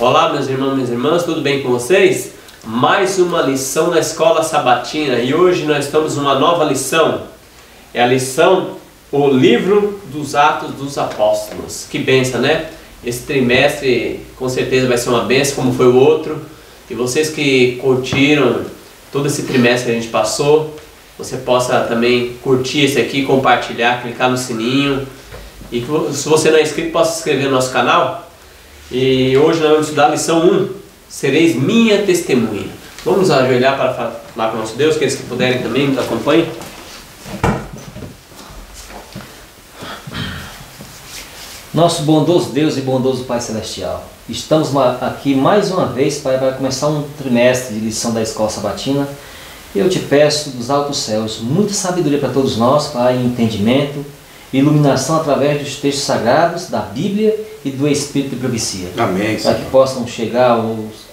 Olá, meus irmãos e minhas irmãs, tudo bem com vocês? Mais uma lição na Escola Sabatina e hoje nós estamos numa nova lição. É a lição, o livro dos Atos dos Apóstolos. Que benção, né? Esse trimestre com certeza vai ser uma benção, como foi o outro. E vocês que curtiram todo esse trimestre que a gente passou, você possa também curtir esse aqui, compartilhar, clicar no sininho. E que, se você não é inscrito, possa se inscrever no nosso canal. E hoje nós vamos estudar a lição 1. Sereis minha testemunha. Vamos ajoelhar para falar com o nosso Deus. Aqueles que puderem também nos acompanhem. Nosso bondoso Deus e bondoso Pai Celestial, estamos aqui mais uma vez, Pai, para começar um trimestre de lição da Escola Sabatina. Eu te peço dos altos céus muita sabedoria para todos nós, Pai, entendimento, iluminação através dos textos sagrados, da Bíblia e do Espírito de profecia. Amém. Para que possam chegar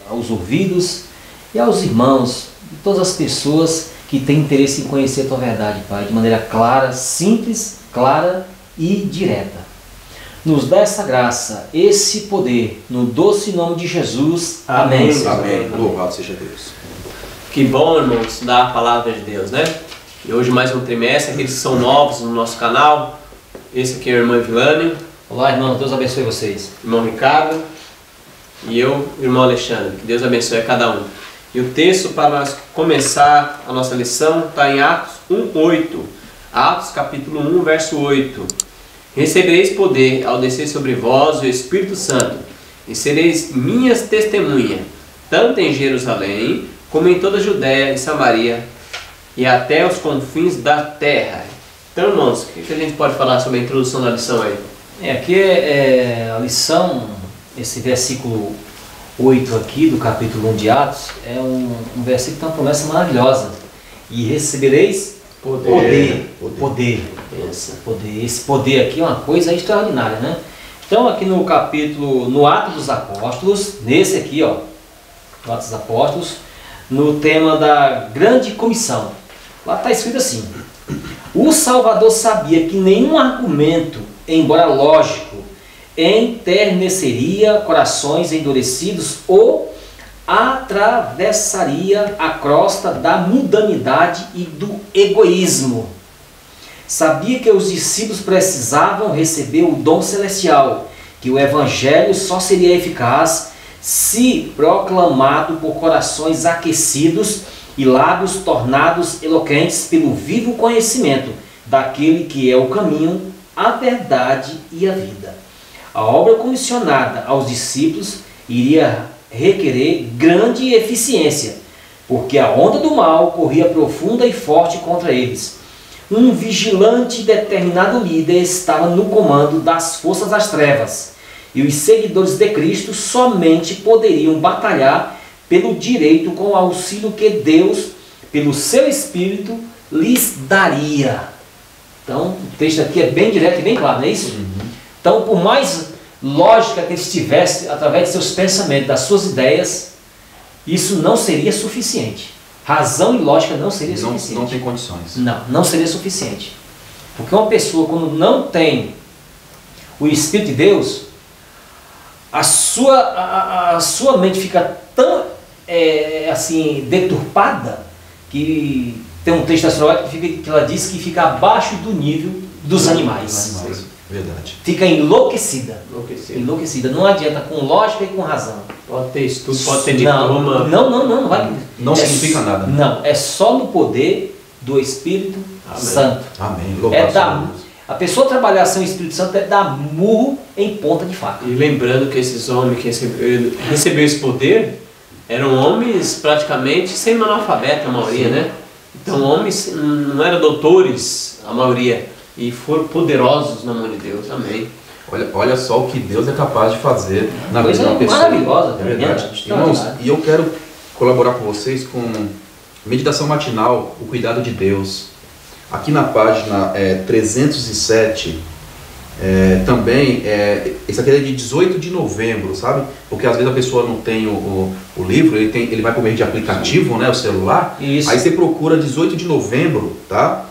aos ouvidos e aos irmãos, de todas as pessoas que têm interesse em conhecer a Tua verdade, Pai, de maneira clara, simples, clara e direta. Nos dá essa graça, esse poder, no doce nome de Jesus. Amém. Amém. Louvado seja Deus. Que bom, irmãos, estudar a palavra de Deus, né? E hoje mais um trimestre, aqueles que são novos no nosso canal. Esse aqui é a irmã Vilane. Olá, irmãos, Deus abençoe vocês. Irmão Ricardo. E eu, irmão Alexandre. Que Deus abençoe a cada um. E o texto para nós começar a nossa lição está em Atos 1:8. Atos capítulo 1, verso 8. Recebereis poder ao descer sobre vós o Espírito Santo, e sereis minhas testemunhas, tanto em Jerusalém, como em toda a Judéia e Samaria, e até os confins da terra. Então, irmãos, o que a gente pode falar sobre a introdução da lição aí? Aqui a lição, esse versículo 8 aqui do capítulo 1 de Atos, é um versículo que tem uma promessa maravilhosa. E recebereis poder. Esse poder aqui é uma coisa extraordinária, né? Então aqui no capítulo, no Atos dos Apóstolos, nesse aqui, ó, no Atos dos Apóstolos, no tema da grande comissão, lá está escrito assim: o Salvador sabia que nenhum argumento, embora lógico, enterneceria corações endurecidos ou atravessaria a crosta da mundanidade e do egoísmo. Sabia que os discípulos precisavam receber o dom celestial, que o Evangelho só seria eficaz se proclamado por corações aquecidos e lábios tornados eloquentes pelo vivo conhecimento daquele que é o caminho, a verdade e a vida. A obra comissionada aos discípulos iria requerer grande eficiência, porque a onda do mal corria profunda e forte contra eles. Um vigilante e determinado líder estava no comando das forças das trevas, e os seguidores de Cristo somente poderiam batalhar pelo direito com o auxílio que Deus, pelo seu Espírito, lhes daria. Então, o texto aqui é bem direto e bem claro, não é isso? Então, por mais lógica que eles tivessem, através de seus pensamentos, das suas ideias, isso não seria suficiente. Razão e lógica não seria suficiente. Não tem condições. Não seria suficiente. Porque uma pessoa, quando não tem o Espírito de Deus, a sua mente fica tão assim, deturpada, que tem um texto astronômico que ela diz que fica abaixo do nível dos animais. Verdade. Fica enlouquecida. Não adianta com lógica e com razão. Pode ter estudo, pode ter diploma. Não vai. Não significa nada. Não, é só no poder do Espírito Santo. Amém. A pessoa trabalhar sem o Espírito Santo é dar murro em ponta de faca. E lembrando que esses homens que receberam esse poder eram homens praticamente semi-analfabetos, a maioria, né? Então homens não eram doutores, a maioria. E foram poderosos na mão de Deus. Amém. Olha só o que Deus é capaz de fazer na vida de uma pessoa. Maravilhosa. É verdade. Irmãos, e eu quero colaborar com vocês com meditação matinal, o cuidado de Deus. Aqui na página 307, também, esse aqui é de 18 de novembro, sabe? Porque às vezes a pessoa não tem o livro, ele vai por meio de aplicativo, né, o celular. Isso. Aí você procura 18 de novembro, tá?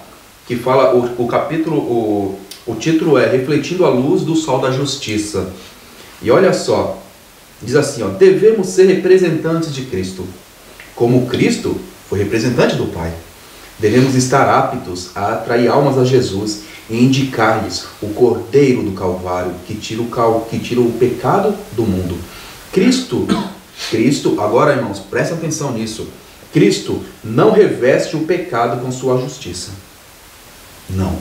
Que fala, o capítulo, o título é Refletindo a Luz do Sol da Justiça. E olha só, Diz assim, ó, devemos ser representantes de Cristo, como Cristo foi representante do Pai. Devemos estar aptos a atrair almas a Jesus e indicar-lhes o Cordeiro do Calvário que tira o pecado do mundo. Cristo, agora irmãos, prestem atenção nisso. Cristo não reveste o pecado com sua justiça. Não.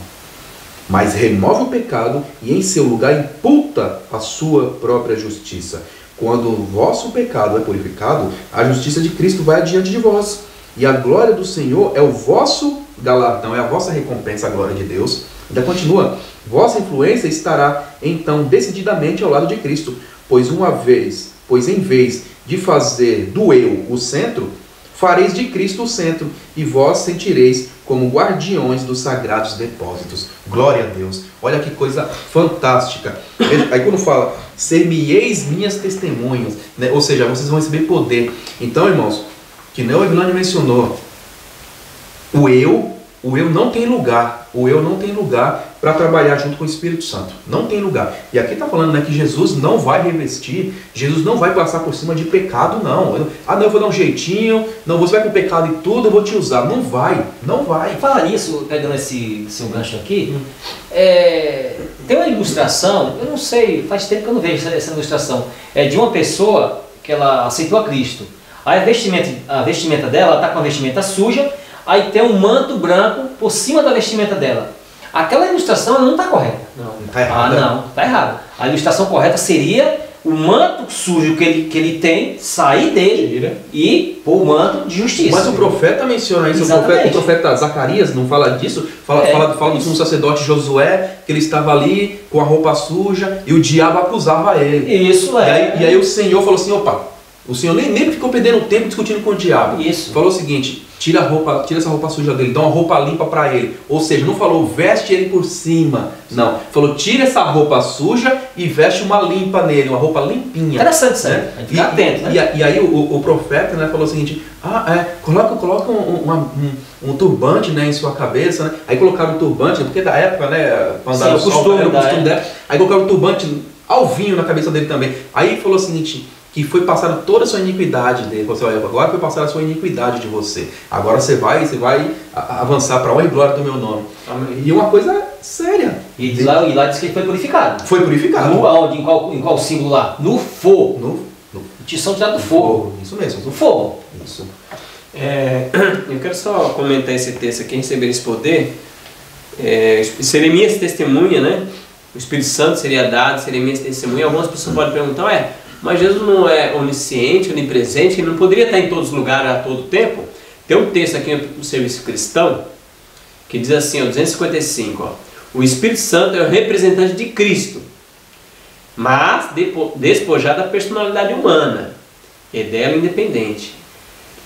Mas remove o pecado e em seu lugar imputa a sua própria justiça. Quando o vosso pecado é purificado, a justiça de Cristo vai adiante de vós. E a glória do Senhor é o vosso galardão, é a vossa recompensa, a glória de Deus. Ainda continua, vossa influência estará então decididamente ao lado de Cristo, pois em vez de fazer do eu o centro, fareis de Cristo o centro, e vós sentireis como guardiões dos sagrados depósitos. Glória a Deus. Olha que coisa fantástica. Aí quando fala, ser-me-eis minhas testemunhas, né? Ou seja, vocês vão receber poder. Então, irmãos, que nem o Evilânio mencionou, o eu não tem lugar. O eu não tem lugar para trabalhar junto com o Espírito Santo. Não tem lugar. E aqui está falando, né, que Jesus não vai revestir, Jesus não vai passar por cima de pecado, não. Não, eu vou dar um jeitinho, não, você vai com pecado e tudo, eu vou te usar. Não vai, não vai. Falar nisso, pegando esse seu gancho aqui, tem uma ilustração, eu não sei, faz tempo que eu não vejo essa ilustração, de uma pessoa que ela aceitou a Cristo. Aí a vestimenta dela está com a vestimenta suja, aí tem um manto branco por cima da vestimenta dela. Aquela ilustração não está correta. Não está errada. Não, está errada. A ilustração correta seria o manto sujo que ele tem, sair dele e pôr o manto de justiça. Mas o profeta menciona isso, o profeta Zacarias não fala disso? Fala do sumo sacerdote Josué, que ele estava ali com a roupa suja e o diabo acusava ele. Isso é. E aí o Senhor falou assim, opa, o Senhor nem ficou perdendo tempo discutindo com o diabo. Isso. Falou o seguinte, tira essa roupa suja dele, dá uma roupa limpa para ele. Ou seja, não falou veste ele por cima. Não, falou tira essa roupa suja e veste uma limpa nele, uma roupa limpinha. Interessante isso, né? A gente fica atento, né? E aí o profeta, né, falou o seguinte, coloca um turbante, né, em sua cabeça, né? Aí colocaram o turbante, porque da época, né, quando era o costume da época, aí colocaram o turbante alvinho na cabeça dele também. Aí falou o seguinte, que foi passada toda a sua iniquidade dele. Você olha, agora foi passada a sua iniquidade de você. Agora você vai avançar para a honra e glória do meu nome. Amém. E uma coisa séria. E lá diz que ele foi purificado. Foi purificado. Em qual símbolo lá? No fogo. Tição tirado do fogo. Isso mesmo. Do fogo. Isso. Eu quero só comentar esse texto aqui, receber esse poder. Seria minha testemunha, né? O Espírito Santo seria dado, seria minha testemunha. Algumas pessoas podem perguntar, mas Jesus não é onisciente, onipresente, ele não poderia estar em todos os lugares a todo tempo? Tem um texto aqui no Serviço Cristão que diz assim, 255, o Espírito Santo é o representante de Cristo, mas despojado da personalidade humana, e dela independente.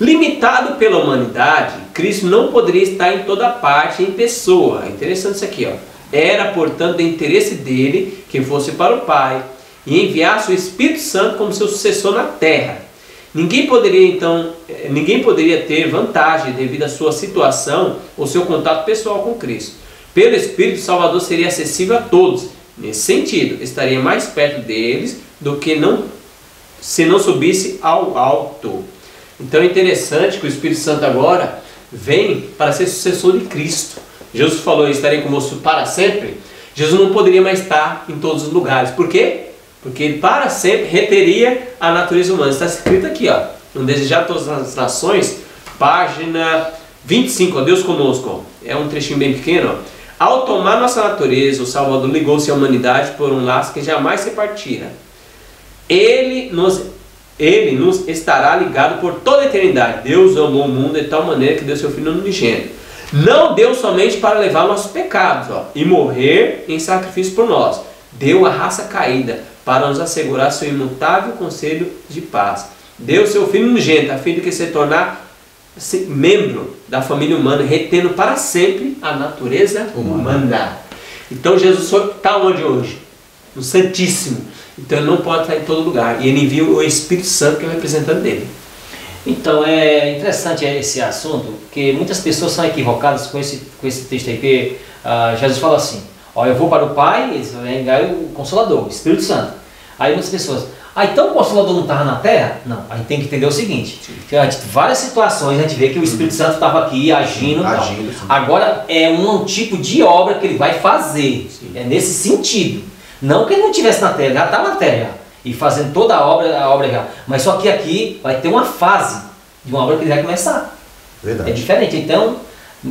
Limitado pela humanidade, Cristo não poderia estar em toda parte em pessoa. É interessante isso aqui, Era, portanto, de interesse dele que fosse para o Pai e enviasse o Espírito Santo como seu sucessor na terra. Ninguém poderia ter vantagem devido à sua situação ou seu contato pessoal com Cristo. Pelo Espírito, o Salvador seria acessível a todos. Nesse sentido, estaria mais perto deles do que se não subisse ao alto. Então é interessante que o Espírito Santo agora vem para ser sucessor de Cristo. Jesus falou, estarei convosco para sempre. Jesus não poderia mais estar em todos os lugares. Por quê? Porque ele para sempre reteria a natureza humana. Está escrito aqui, no Desejar Todas as Nações, página 25, Deus conosco. É um trechinho bem pequeno. Ao tomar nossa natureza, o Salvador ligou-se à humanidade por um laço que jamais se partira. Ele nos estará ligado por toda a eternidade. Deus amou o mundo de tal maneira que deu seu Filho unigênito. Não deu somente para levar nossos pecados e morrer em sacrifício por nós. Deu a raça caída para nos assegurar seu imutável conselho de paz. Deu seu Filho unigênito a fim de que se tornar membro da família humana, retendo para sempre a natureza humana. Então Jesus está onde hoje? No Santíssimo. Então ele não pode estar em todo lugar. E ele envia o Espírito Santo, que é o representante dele. Então é interessante esse assunto, porque muitas pessoas são equivocadas com esse texto aí, porque Jesus fala assim, eu vou para o Pai, ele vai enviar o Consolador, o Espírito Santo. Aí muitas pessoas, Então o Consolador não estava na terra? Não, a gente tem que entender o seguinte, que várias situações a gente vê que o Espírito Santo estava aqui agindo. Agora é um tipo de obra que ele vai fazer, é nesse sentido. Não que ele não estivesse na terra, ele já estava na terra e fazendo toda a obra já. Mas só que aqui vai ter uma fase de uma obra que ele vai começar. Verdade. É diferente, então,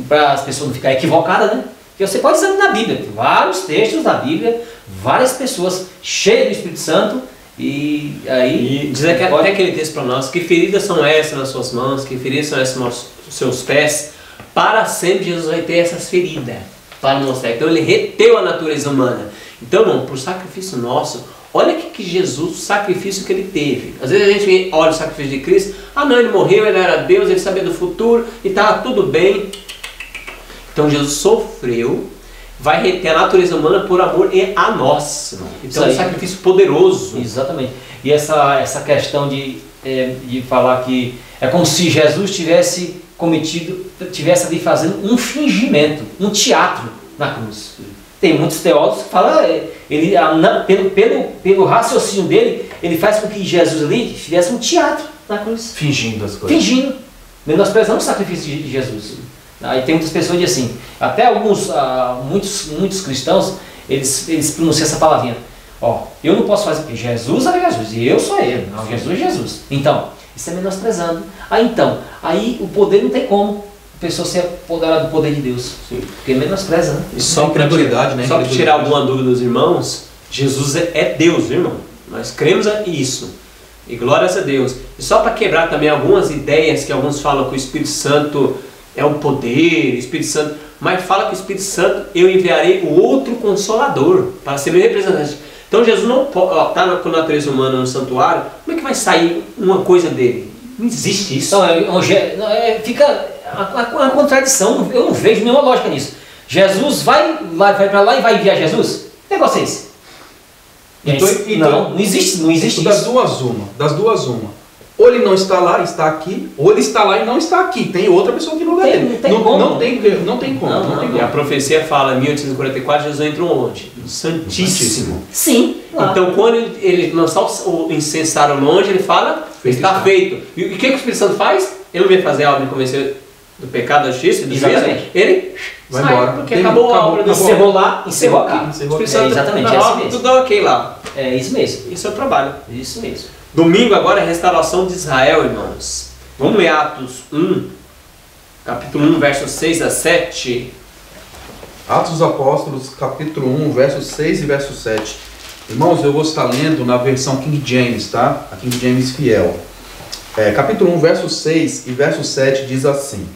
para as pessoas não ficarem equivocadas, né? Porque você pode examinar na Bíblia, tem vários textos da Bíblia, várias pessoas cheias do Espírito Santo, e aí... E diz até aquele texto para nós, que feridas são essas nas suas mãos, que feridas são essas nos seus pés, para sempre Jesus vai ter essas feridas, para mostrar. Então ele reteu a natureza humana. Então, irmão, por sacrifício nosso, olha que Jesus, o sacrifício que ele teve. Às vezes a gente olha o sacrifício de Cristo, ah não, ele morreu, ele era Deus, ele sabia do futuro, e estava tudo bem. Então Jesus sofreu, vai reter a natureza humana por amor a nós. Então é um sacrifício poderoso. Exatamente. E essa questão de falar que é como se Jesus tivesse ali fazendo um fingimento, um teatro na cruz. Tem muitos teólogos que falam, pelo raciocínio dele, ele faz com que Jesus ali fizesse um teatro na cruz. Fingindo as coisas. Fingindo. Menosprezando o sacrifício de Jesus. Aí tem muitas pessoas que dizem assim, até muitos cristãos, eles pronunciam essa palavrinha. Eu não posso fazer, porque Jesus é Jesus, e eu sou ele. Não, Jesus é Jesus. Então, isso é menosprezando. Aí o poder não tem como a pessoa ser apoderada do poder de Deus. Sim. Porque menospreza, né? E só para tirar alguma dúvida dos irmãos, Jesus é Deus, irmão. Nós cremos nisso. E glórias a Deus. E só para quebrar também algumas ideias que alguns falam que o Espírito Santo é um poder, o Espírito Santo, mas fala que o Espírito Santo, eu enviarei o outro Consolador para ser meu representante. Então Jesus não está com a natureza humana no santuário, como é que vai sair uma coisa dele? Não existe isso. Então, fica uma contradição, eu não vejo nenhuma lógica nisso. Jesus vai para lá e vai enviar Jesus? Que negócio é esse? Então, não existe isso. Das duas uma. Ou ele não está lá, está aqui, ou ele está lá e não está aqui. Tem outra pessoa aqui no lugar dele. Não tem como. E a profecia fala, em 1844, Jesus entrou onde? No Santíssimo. Sim. Claro. Então, quando ele lançar o incensário longe, ele fala, está feito. E o que o Espírito Santo faz? Ele não vem fazer a obra de convencer do pecado, da justiça, do juízo. Ele vai embora. Porque acabou a obra. Encerrou lá, encerrou aqui. O Espírito Santo exatamente, é isso mesmo. Tudo ok lá. É isso mesmo. Isso é o trabalho. Isso mesmo. Domingo agora é a restauração de Israel, irmãos. Vamos ler Atos 1, capítulo 1, versos 6 a 7. Atos dos Apóstolos, capítulo 1, versos 6 e verso 7. Irmãos, eu vou estar lendo na versão King James, tá? A King James fiel. Capítulo 1, verso 6 e verso 7 diz assim.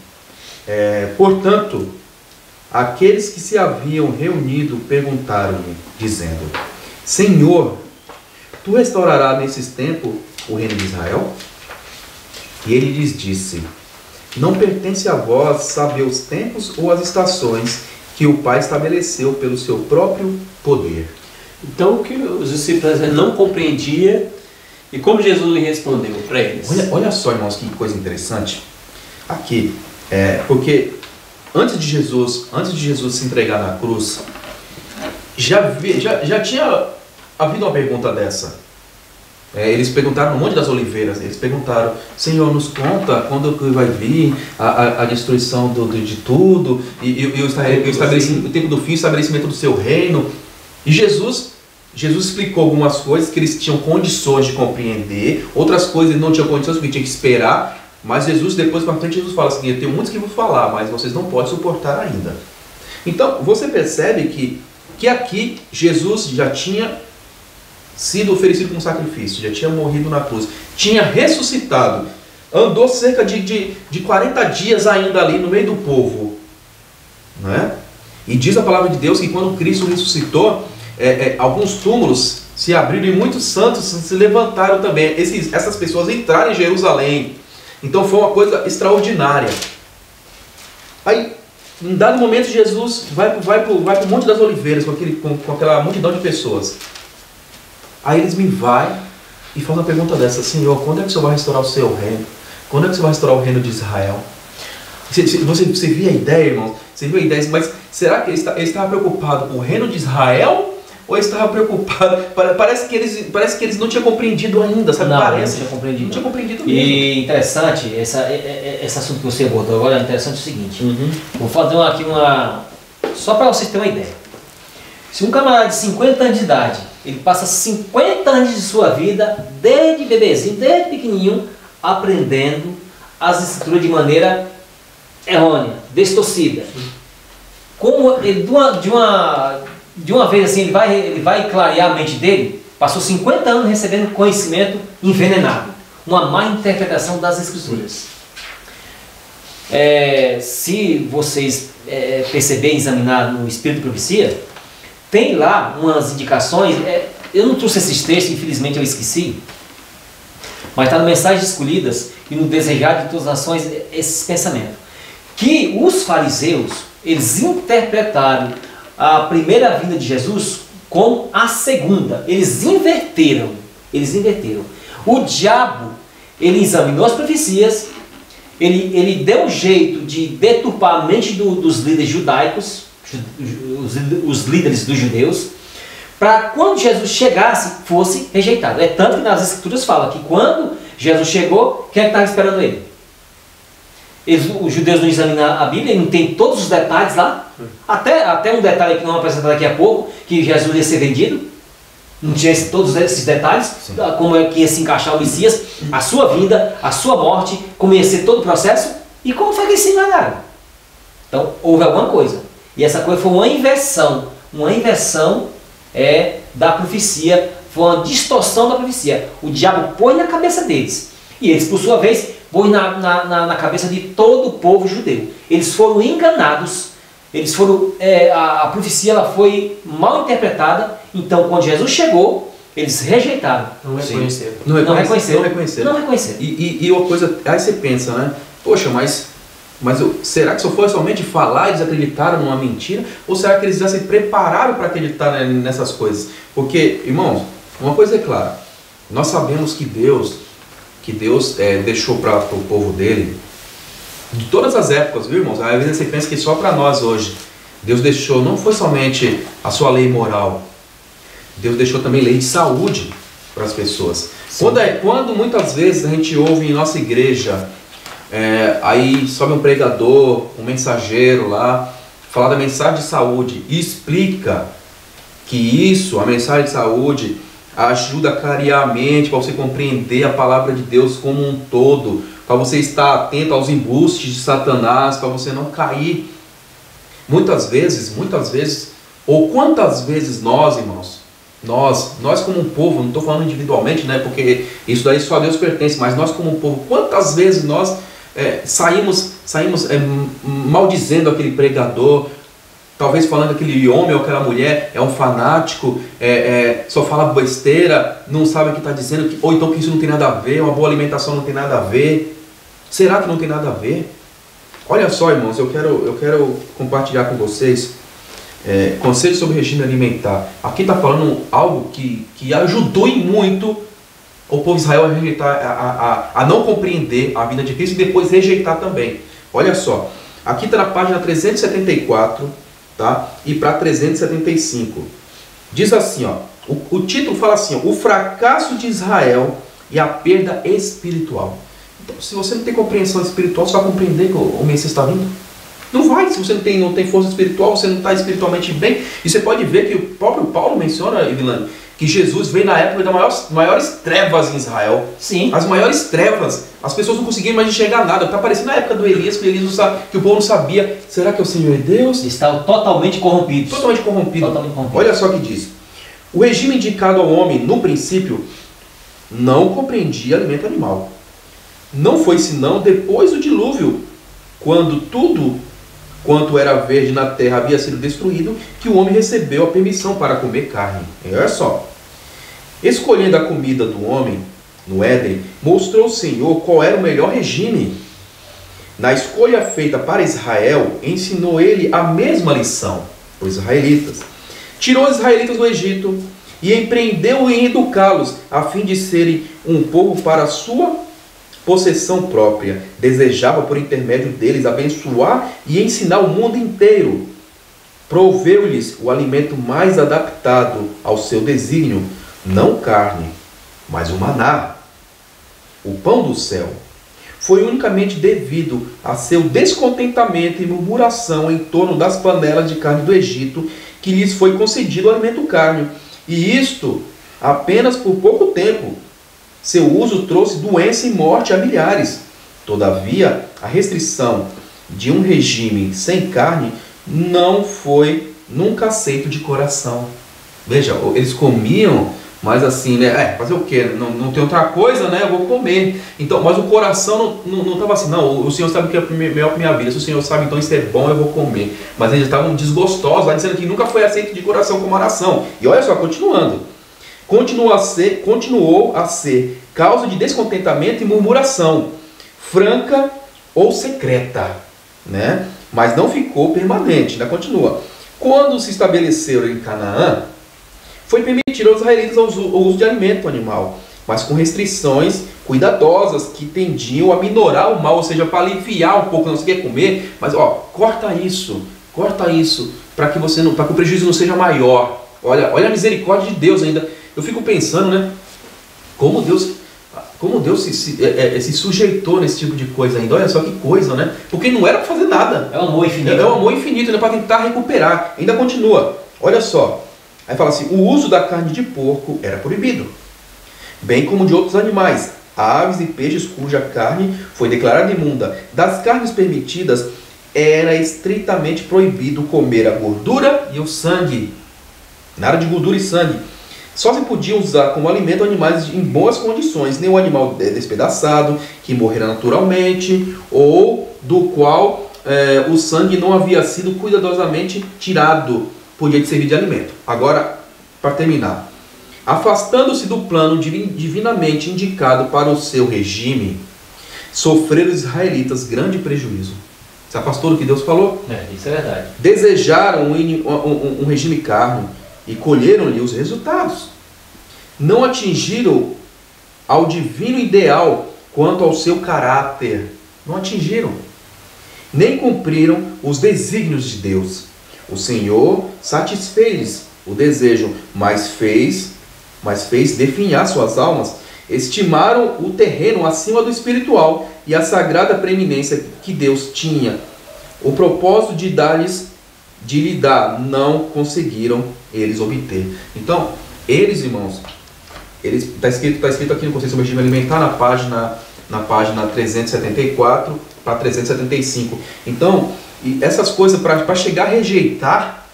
Portanto, aqueles que se haviam reunido perguntaram-lhe, dizendo, Senhor, tu restaurarás nesses tempos o reino de Israel? E ele lhes disse, não pertence a vós saber os tempos ou as estações que o Pai estabeleceu pelo seu próprio poder. Então o que os discípulos não compreendiam e como Jesus lhe respondeu para eles? Olha só, irmãos, que coisa interessante. Aqui, porque antes de Jesus se entregar na cruz, já tinha havido uma pergunta dessa. Eles perguntaram no Monte das Oliveiras, eles perguntaram, Senhor, nos conta quando vai vir a destruição de tudo, e o tempo do fim, o estabelecimento do seu reino. E Jesus explicou algumas coisas que eles tinham condições de compreender, outras coisas eles não tinham condições porque tinham que esperar, mas Jesus, depois para frente, Jesus fala assim, eu tenho muitos que vou falar, mas vocês não podem suportar ainda. Então, você percebe que aqui Jesus já tinha sido oferecido como sacrifício, já tinha morrido na cruz, tinha ressuscitado, andou cerca de 40 dias ainda ali no meio do povo, não é? E diz a palavra de Deus que quando Cristo ressuscitou, alguns túmulos se abriram e muitos santos se levantaram também. Essas pessoas entraram em Jerusalém. Então foi uma coisa extraordinária. Aí, em dado momento, Jesus vai para o Monte das Oliveiras com aquela multidão de pessoas. Aí eles me vai e fazem uma pergunta dessa, Senhor, quando é que o Senhor vai restaurar o seu reino? Quando é que o Senhor vai restaurar o reino de Israel? Você viu a ideia, irmão? Você viu a ideia, mas será que ele estava preocupado com o reino de Israel? ou eles estavam preocupados. Parece que eles não tinham compreendido ainda, sabe? Não, Parece. não tinha compreendido. Não tinha compreendido mesmo. E interessante, esse assunto que você abordou agora, é interessante o seguinte. Vou fazer aqui só para vocês terem uma ideia. Se um camarada de 50 anos de idade, ele passa 50 anos de sua vida, desde bebezinho, desde pequenininho, aprendendo as escrituras de maneira errônea, distorcida. Como ele, de uma vez assim, ele vai clarear a mente dele, passou 50 anos recebendo conhecimento envenenado, uma má interpretação das escrituras. Se vocês perceberem, examinar no Espírito de Profecia, tem lá umas indicações, eu não trouxe esses textos, infelizmente eu esqueci, mas está no Mensagens Escolhidas e no Desejar de Todas as Nações esses pensamentos. Que os fariseus, eles interpretaram a primeira vinda de Jesus como a segunda. Eles inverteram. O diabo, ele examinou as profecias, ele deu um jeito de deturpar a mente dos líderes judaicos, os líderes dos judeus, para quando Jesus chegasse, fosse rejeitado. É tanto que nas escrituras fala que quando Jesus chegou, quem é que estava esperando ele? Os judeus não examinam a Bíblia, não tem todos os detalhes lá. Até um detalhe que não vou apresentar daqui a pouco, que Jesus ia ser vendido. Não tinha todos esses detalhes. Sim. Como é que ia se encaixar o Messias, a sua vinda, a sua morte, como ia ser todo o processo e como foi que eles se enganaram. Então, houve alguma coisa. E essa coisa foi uma inversão da profecia, foi uma distorção da profecia. O diabo pôs na cabeça deles. E eles, por sua vez, pôs na cabeça de todo o povo judeu. Eles foram enganados, a profecia ela foi mal interpretada. Então, quando Jesus chegou, eles rejeitaram. Não reconheceram. Não reconheceram. E uma coisa, aí você pensa, né? Poxa, mas será que só foi somente falar e eles acreditaram numa mentira? Ou será que eles já se prepararam para acreditar nessas coisas? Porque, irmãos, uma coisa é clara. Nós sabemos que Deus deixou para o povo dele, de todas as épocas, viu, irmãos? Às vezes você pensa que só para nós hoje. Deus deixou, não foi somente a sua lei moral. Deus deixou também lei de saúde para as pessoas. Quando muitas vezes a gente ouve em nossa igreja, aí sobe um pregador, um mensageiro lá, falar da mensagem de saúde e explica que a mensagem de saúde, ajuda a clarear a mente, para você compreender a palavra de Deus como um todo, para você estar atento aos embustes de Satanás, para você não cair. Muitas vezes, ou quantas vezes nós, irmãos, nós como um povo, não estou falando individualmente, né, porque isso daí só a Deus pertence, mas nós como um povo, quantas vezes nós saímos maldizendo aquele pregador, talvez falando que aquele homem ou aquela mulher é um fanático, só fala besteira, não sabe o que está dizendo, ou então que isso não tem nada a ver, uma boa alimentação não tem nada a ver. Será que não tem nada a ver? Olha só, irmãos, eu quero compartilhar com vocês conselhos sobre regime alimentar. Aqui está falando algo que ajudou em muito o povo de Israel a rejeitar, a não compreender a vida de Cristo e depois rejeitar também. Olha só, aqui está na página 374, tá? E para 375. Diz assim, ó, o título fala assim, ó, o fracasso de Israel e a perda espiritual. Então, se você não tem compreensão espiritual, você vai compreender que o Messias está vindo? Não vai. Se você não tem força espiritual, você não está espiritualmente bem. E você pode ver que o próprio Paulo menciona, Evilane, que Jesus veio na época das maiores trevas em Israel. Sim. As maiores trevas. As pessoas não conseguiam mais enxergar nada. Está parecendo na época do Elias, que o Elias não sabe, que o povo não sabia. Será que é o Senhor é Deus? Estavam totalmente corrompidos. Totalmente corrompido. Olha só o que diz. O regime indicado ao homem, no princípio, não compreendia alimento animal. Não foi senão depois do dilúvio, quando tudo quanto era verde na terra havia sido destruído, que o homem recebeu a permissão para comer carne. E olha só, escolhendo a comida do homem no Éden, mostrou o Senhor qual era o melhor regime. Na escolha feita para Israel, ensinou ele a mesma lição, os israelitas. Tirou os israelitas do Egito e empreendeu em educá-los, a fim de serem um povo para a sua possessão própria. Desejava, por intermédio deles, abençoar e ensinar o mundo inteiro. proveu-lhes o alimento mais adaptado ao seu desígnio, não carne, mas o maná, o pão do céu. Foi unicamente devido a seu descontentamento e murmuração em torno das panelas de carne do Egito que lhes foi concedido o alimento carne. E isto apenas por pouco tempo. Seu uso trouxe doença e morte a milhares. Todavia, a restrição de um regime sem carne não foi nunca aceito de coração. Veja, eles comiam, mas assim, né? Fazer o quê? Não tem outra coisa, né? Eu vou comer. Então, mas o coração não estava assim, não, o Senhor sabe o que é melhor para minha vida. Se o Senhor sabe, então isso é bom, eu vou comer. Mas eles estavam desgostosos, lá dizendo que nunca foi aceito de coração como oração. E olha só, continuando. Continuou a ser causa de descontentamento e murmuração, franca ou secreta, né? Mas não ficou permanente, ainda continua. Quando se estabeleceram em Canaã, foi permitido aos israelitas o uso de alimento animal, mas com restrições cuidadosas que tendiam a minorar o mal, ou seja, para aliviar um pouco, não se quer comer, mas corta isso, para que o prejuízo não seja maior. Olha a misericórdia de Deus ainda. Eu fico pensando, né? Como Deus se sujeitou nesse tipo de coisa ainda. Olha só que coisa, né? Porque não era para fazer nada. É um amor infinito. É um amor infinito, né? Para tentar recuperar. Ainda continua. Olha só. Aí fala assim, o uso da carne de porco era proibido, bem como de outros animais, aves e peixes cuja carne foi declarada imunda. Das carnes permitidas, era estritamente proibido comer a gordura e o sangue. Nada de gordura e sangue. Só se podia usar como alimento animais em boas condições, nenhum animal despedaçado, que morrera naturalmente, ou do qual o sangue não havia sido cuidadosamente tirado, podia servir de alimento. Agora, para terminar, afastando-se do plano divinamente indicado para o seu regime, sofreram os israelitas grande prejuízo. Se afastou do que Deus falou? Isso é verdade. Desejaram um regime carne e colheram-lhe os resultados. Não atingiram ao divino ideal quanto ao seu caráter. Não atingiram. Nem cumpriram os desígnios de Deus. O Senhor satisfez o desejo, mas fez definhar suas almas. Estimaram o terreno acima do espiritual e a sagrada preeminência que Deus tinha. O propósito de lhe dar, não conseguiram eles obter. Então, eles, irmãos, está escrito aqui no Conceito sobre Regime Alimentar na página 374 para 375. Então, essas coisas para chegar a rejeitar,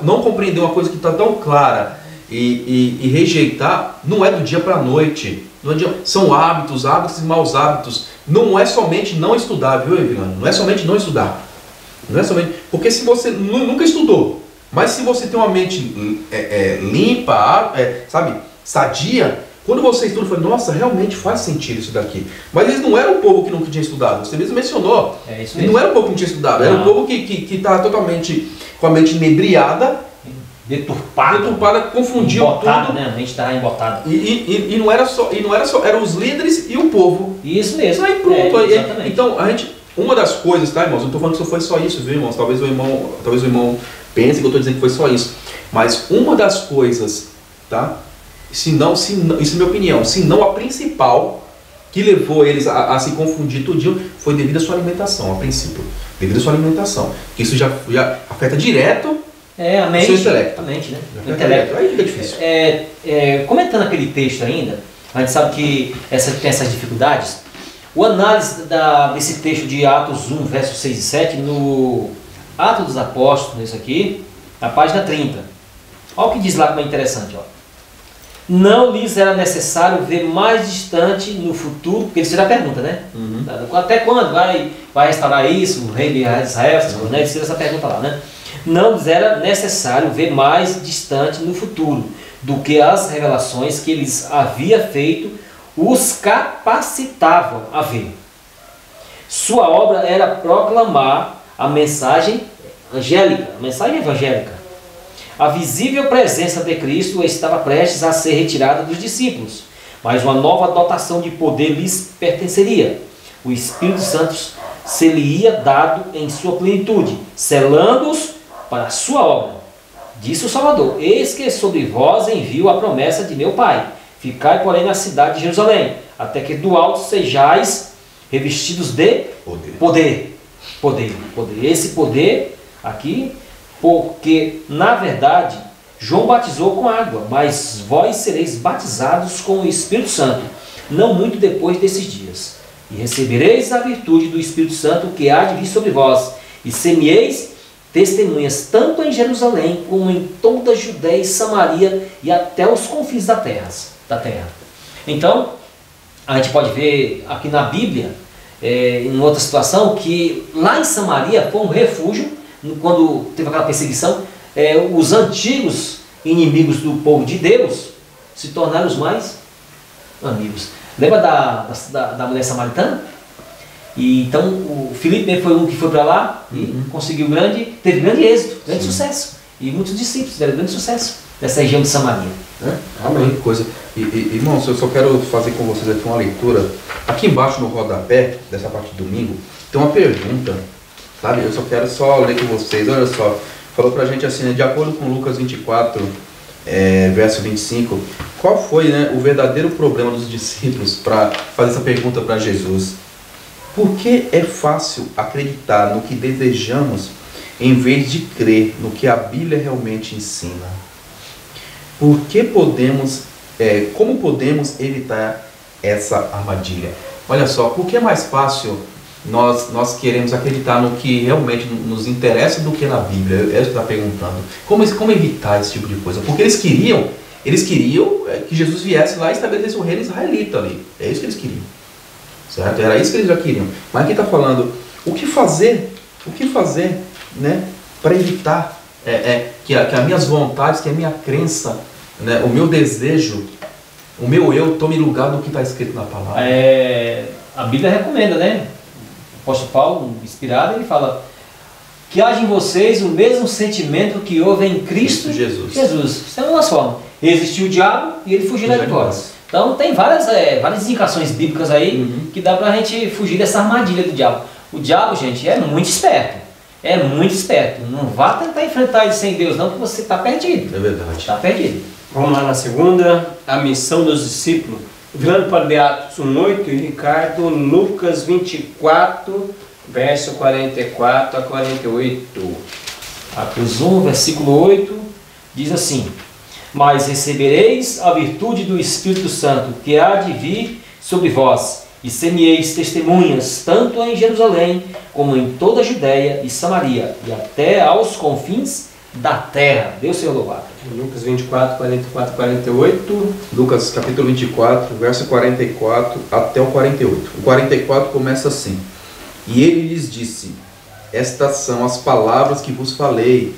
não compreender uma coisa que está tão clara e rejeitar, não é do dia para a noite. São hábitos e maus hábitos. Não é somente não estudar, viu, Evelano? Não é somente não estudar. Não é somente, porque se você nunca estudou, mas se você tem uma mente limpa, sadia, quando você estuda, você fala, nossa, realmente faz sentido isso daqui. Mas eles não eram o povo que nunca tinha estudado. Você mesmo mencionou. Isso mesmo. Não era o povo que não tinha estudado. Era o povo que estava totalmente com a mente inebriada, deturpada, confundiu embotado, tudo. Né? A mente estava embotada. E não era só, eram os líderes e o povo. Isso mesmo. Aí pronto. Exatamente. Então, uma das coisas, tá, irmãos? Eu não estou falando que só foi só isso, viu, irmãos? Talvez o irmão pense que eu estou dizendo que foi só isso. Mas uma das coisas, tá? Isso é minha opinião, se não a principal que levou eles a se confundir tudinho, foi devido à sua alimentação, a princípio. Devido à sua alimentação. Que isso já afeta direto a mente, o seu intelecto. A mente, né? O intelecto. Aí fica difícil. Comentando aquele texto ainda, a gente sabe que tem essas dificuldades. O análise desse texto de Atos 1, versos 6 e 7, no Atos dos Apóstolos, isso aqui, na página 30. Olha o que diz lá, como é interessante. Ó. Não lhes era necessário ver mais distante no futuro, porque eles fizeram a pergunta, né? Uhum. Até quando vai restaurar isso, o rei de Israel, essas coisas, né? Eles fizeram essa pergunta lá, né? Não lhes era necessário ver mais distante no futuro do que as revelações que eles havia feito os capacitavam a ver. Sua obra era proclamar a mensagem evangélica. A visível presença de Cristo estava prestes a ser retirada dos discípulos, mas uma nova dotação de poder lhes pertenceria. O Espírito Santo se-lhe-ia dado em sua plenitude, selando-os para a sua obra. Disse o Salvador: eis que sobre vós envio a promessa de meu Pai. Ficai, porém, na cidade de Jerusalém, até que do alto sejais revestidos de poder. Esse poder aqui, porque, na verdade, João batizou com água, mas vós sereis batizados com o Espírito Santo, não muito depois desses dias. E recebereis a virtude do Espírito Santo que há de vir sobre vós, e semeeis testemunhas tanto em Jerusalém como em toda a Judéia e Samaria e até os confins da terra. Então, a gente pode ver aqui na Bíblia, em outra situação, que lá em Samaria foi um refúgio, quando teve aquela perseguição, os antigos inimigos do povo de Deus se tornaram os mais amigos. Lembra da mulher samaritana? E então o Filipe foi um que foi para lá e teve grande êxito, grande sucesso. E muitos discípulos tiveram grande sucesso nessa região de Samaria. Amém. Coisa. Irmãos, eu só quero fazer com vocês aqui uma leitura. Aqui embaixo no rodapé, dessa parte de domingo, tem uma pergunta. Sabe? Eu só quero ler com vocês. Olha só. Falou pra gente assim, né, de acordo com Lucas 24, verso 25, qual foi, o verdadeiro problema dos discípulos para fazer essa pergunta para Jesus? Por que é fácil acreditar no que desejamos em vez de crer no que a Bíblia realmente ensina? Como podemos evitar essa armadilha? Olha só, por que é mais fácil nós queremos acreditar no que realmente nos interessa do que na Bíblia? É isso que está perguntando. Como evitar esse tipo de coisa? Porque eles queriam que Jesus viesse lá e estabelecesse o reino israelita ali. É isso que eles queriam. Certo? Era isso que eles já queriam. Mas aqui está falando, o que fazer, para evitar que as minhas vontades, que a minha crença, o meu desejo, o meu eu tome lugar do que está escrito na palavra. A Bíblia recomenda, O apóstolo Paulo, inspirado, ele fala que haja em vocês o mesmo sentimento que houve em Cristo Jesus. Isso é uma forma. Resistiu o diabo e ele fugiu da vitória. Então tem várias indicações bíblicas aí que dá pra gente fugir dessa armadilha do diabo. O diabo, gente, é muito esperto. Não vá tentar enfrentar ele sem Deus não, que você está perdido. É verdade. Está perdido. Vamos lá na segunda, a missão dos discípulos. Virando para de Atos 1:8 e Ricardo, Lucas 24, verso 44 a 48. Atos 1, versículo 8, diz assim: mas recebereis a virtude do Espírito Santo, que há de vir sobre vós, e semeeis testemunhas, tanto em Jerusalém, como em toda a Judéia e Samaria, e até aos confins da terra. Deus seja louvado. Lucas 24, 44 48. Lucas capítulo 24, verso 44 até o 48. O 44 começa assim: e ele lhes disse: estas são as palavras que vos falei,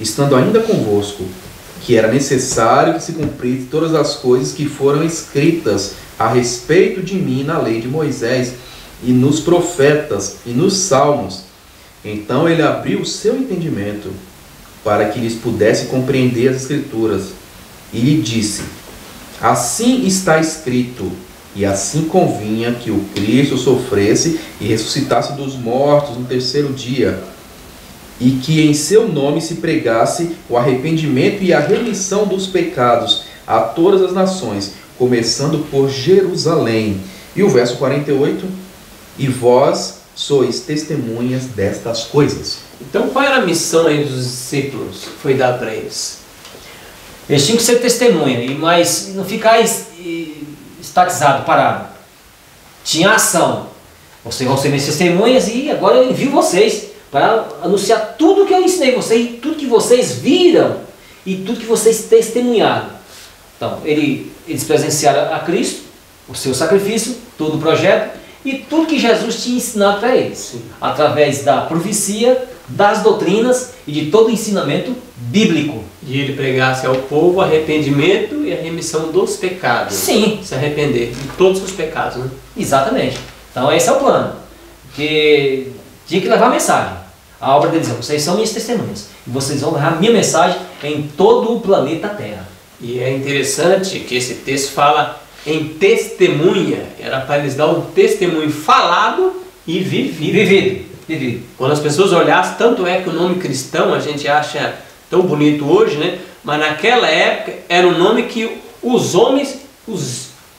estando ainda convosco, que era necessário que se cumprisse todas as coisas que foram escritas a respeito de mim na lei de Moisés, e nos profetas, e nos salmos. Então ele abriu o seu entendimento, para que lhes pudesse compreender as Escrituras, e lhe disse: assim está escrito, e assim convinha que o Cristo sofresse e ressuscitasse dos mortos no terceiro dia, e que em seu nome se pregasse o arrependimento e a remissão dos pecados a todas as nações, começando por Jerusalém. E o verso 48, e vós sois testemunhas destas coisas. Então qual era a missão aí dos discípulos que foi dada para eles? Eles tinham que ser testemunha, mas não ficar estatizado, parado. Tinha ação. Vocês vão ser minhas testemunhas e agora eu envio vocês para anunciar tudo que eu ensinei vocês, tudo que vocês viram e tudo que vocês testemunharam. Então, eles presenciaram a Cristo, o seu sacrifício, todo o projeto e tudo que Jesus tinha ensinado para eles, através da profecia, das doutrinas e de todo o ensinamento bíblico. E ele pregasse ao povo arrependimento e a remissão dos pecados. Sim. Se arrepender de todos os pecados, né? Exatamente. Então esse é o plano. Que tinha que levar a mensagem. A obra deles é: vocês são minhas testemunhas. E vocês vão levar a minha mensagem em todo o planeta Terra. E é interessante que esse texto fala em testemunha. Era para eles dar um testemunho falado e vivido. Quando as pessoas olhassem, tanto é que o nome cristão a gente acha tão bonito hoje, né? Mas naquela época era um nome que os homens,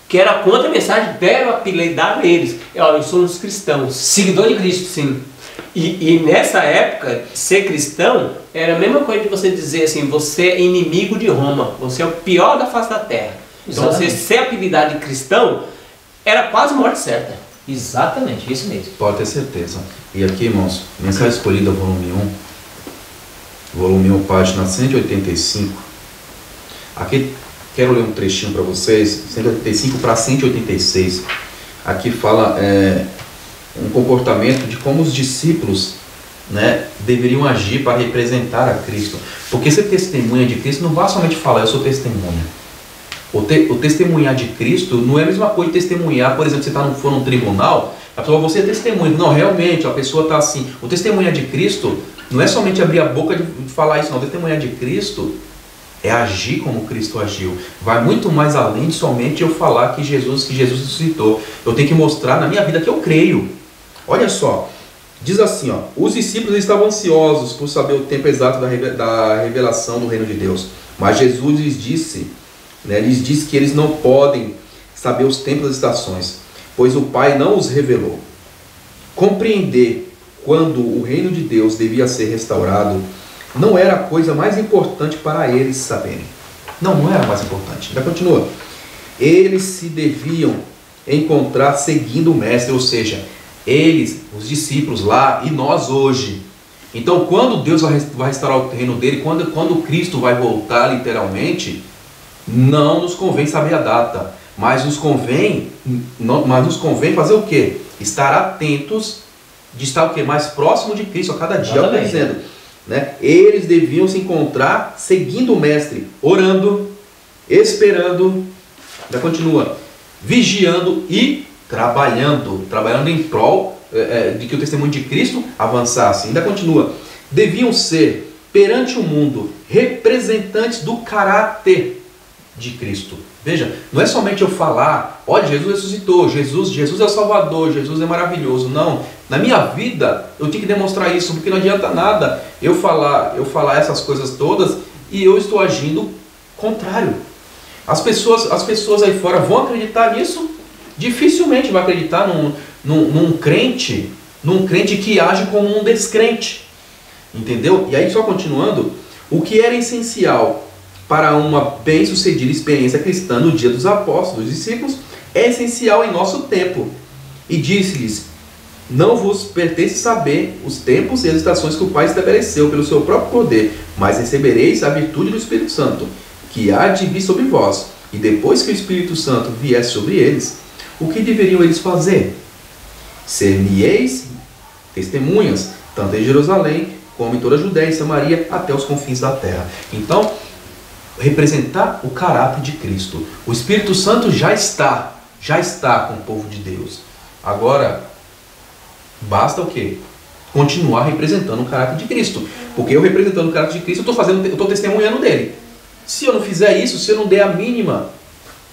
que era contra a mensagem, deram apelidar a eles. Olha, eu sou uns cristãos. Seguidor de Cristo. Sim. E nessa época, ser cristão era a mesma coisa de você dizer assim, você é inimigo de Roma, você é o pior da face da terra. Então você ser apelidado de cristão era quase morte certa. Exatamente, isso mesmo. Pode ter certeza. E aqui, irmãos, mensagem escolhida, volume 1, página 185. Aqui quero ler um trechinho para vocês, 185 para 186. Aqui fala um comportamento de como os discípulos, né, deveriam agir para representar a Cristo. Porque ser testemunha de Cristo não vai somente falar, eu sou testemunha. O testemunhar de Cristo não é a mesma coisa de testemunhar, por exemplo, você for num tribunal, a pessoa, você é testemunha. Não, realmente, a pessoa está assim. O testemunhar de Cristo não é somente abrir a boca de falar isso, não. O testemunhar de Cristo é agir como Cristo agiu. Vai muito mais além de somente eu falar que Jesus ressuscitou. Eu tenho que mostrar na minha vida que eu creio. Olha só, diz assim, ó, os discípulos estavam ansiosos por saber o tempo exato da revelação do reino de Deus. Mas Jesus lhes disse que eles não podem saber os tempos e as estações, pois o Pai não os revelou. Compreender quando o reino de Deus devia ser restaurado não era a coisa mais importante para eles saberem. Não era mais importante. Ainda continua. Eles se deviam encontrar seguindo o Mestre, ou seja, eles, os discípulos lá e nós hoje. Então, quando Deus vai restaurar o reino dele, quando Cristo vai voltar literalmente, não nos convém saber a data, mas nos convém fazer o quê? Estar atentos, de estar o quê? Mais próximo de Cristo a cada dia. Eu estou dizendo, né? Eles deviam se encontrar seguindo o Mestre, orando, esperando, já continua, vigiando e trabalhando em prol de que o testemunho de Cristo avançasse. Ainda continua, deviam ser perante o mundo representantes do caráter de Cristo. Veja, não é somente eu falar, olha, Jesus ressuscitou, Jesus é o Salvador, Jesus é maravilhoso. Não, na minha vida eu tenho que demonstrar isso, porque não adianta nada eu falar essas coisas todas e eu estou agindo contrário. As pessoas aí fora vão acreditar nisso? Dificilmente vai acreditar num crente que age como um descrente. Entendeu? E aí, só continuando, o que era essencial para uma bem-sucedida experiência cristã no dia dos apóstolos, dos discípulos, é essencial em nosso tempo. E disse-lhes, não vos pertence saber os tempos e as estações que o Pai estabeleceu pelo seu próprio poder, mas recebereis a virtude do Espírito Santo, que há de vir sobre vós. E depois que o Espírito Santo viesse sobre eles, o que deveriam eles fazer? Ser-me-eis testemunhas, tanto em Jerusalém, como em toda a Judéia e Samaria, até os confins da terra. Então, representar o caráter de Cristo. O Espírito Santo já está com o povo de Deus. Agora, basta o quê? Continuar representando o caráter de Cristo. Porque eu representando o caráter de Cristo, eu estou testemunhando dele. Se eu não fizer isso, se eu não der a mínima,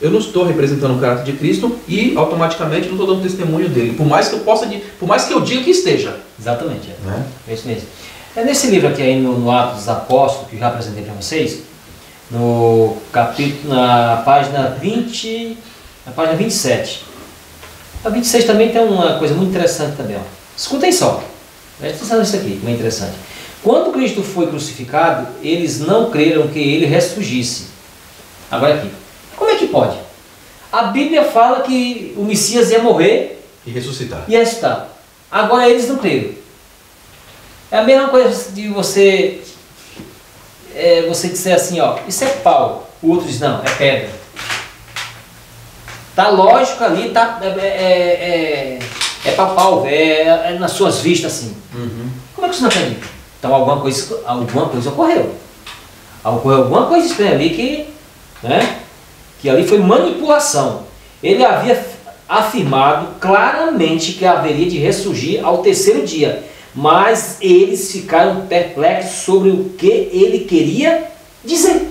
eu não estou representando o caráter de Cristo e automaticamente não estou dando testemunho dele. Por mais que eu diga que esteja. Exatamente. É isso mesmo. É nesse livro aqui aí no Atos dos Apóstolos, que eu já apresentei para vocês, no capítulo, na página 20, na página 27. A 26 também tem uma coisa muito interessante também. Ó. Escutem só. Presta atenção nisso aqui, muito interessante. Quando Cristo foi crucificado, eles não creram que ele ressurgisse. Agora aqui. Como é que pode? A Bíblia fala que o Messias ia morrer e ressuscitar. Agora eles não creram. É a mesma coisa de você disser assim, ó, isso é pau. O outro diz, não, é pedra. Tá lógico ali, tá, é para pau, é nas suas vistas assim. Uhum. Como é que você não acredita? Então alguma coisa ocorreu. Ocorreu alguma coisa estranha ali que ali foi manipulação. Ele havia afirmado claramente que haveria de ressurgir ao terceiro dia, mas eles ficaram perplexos sobre o que ele queria dizer.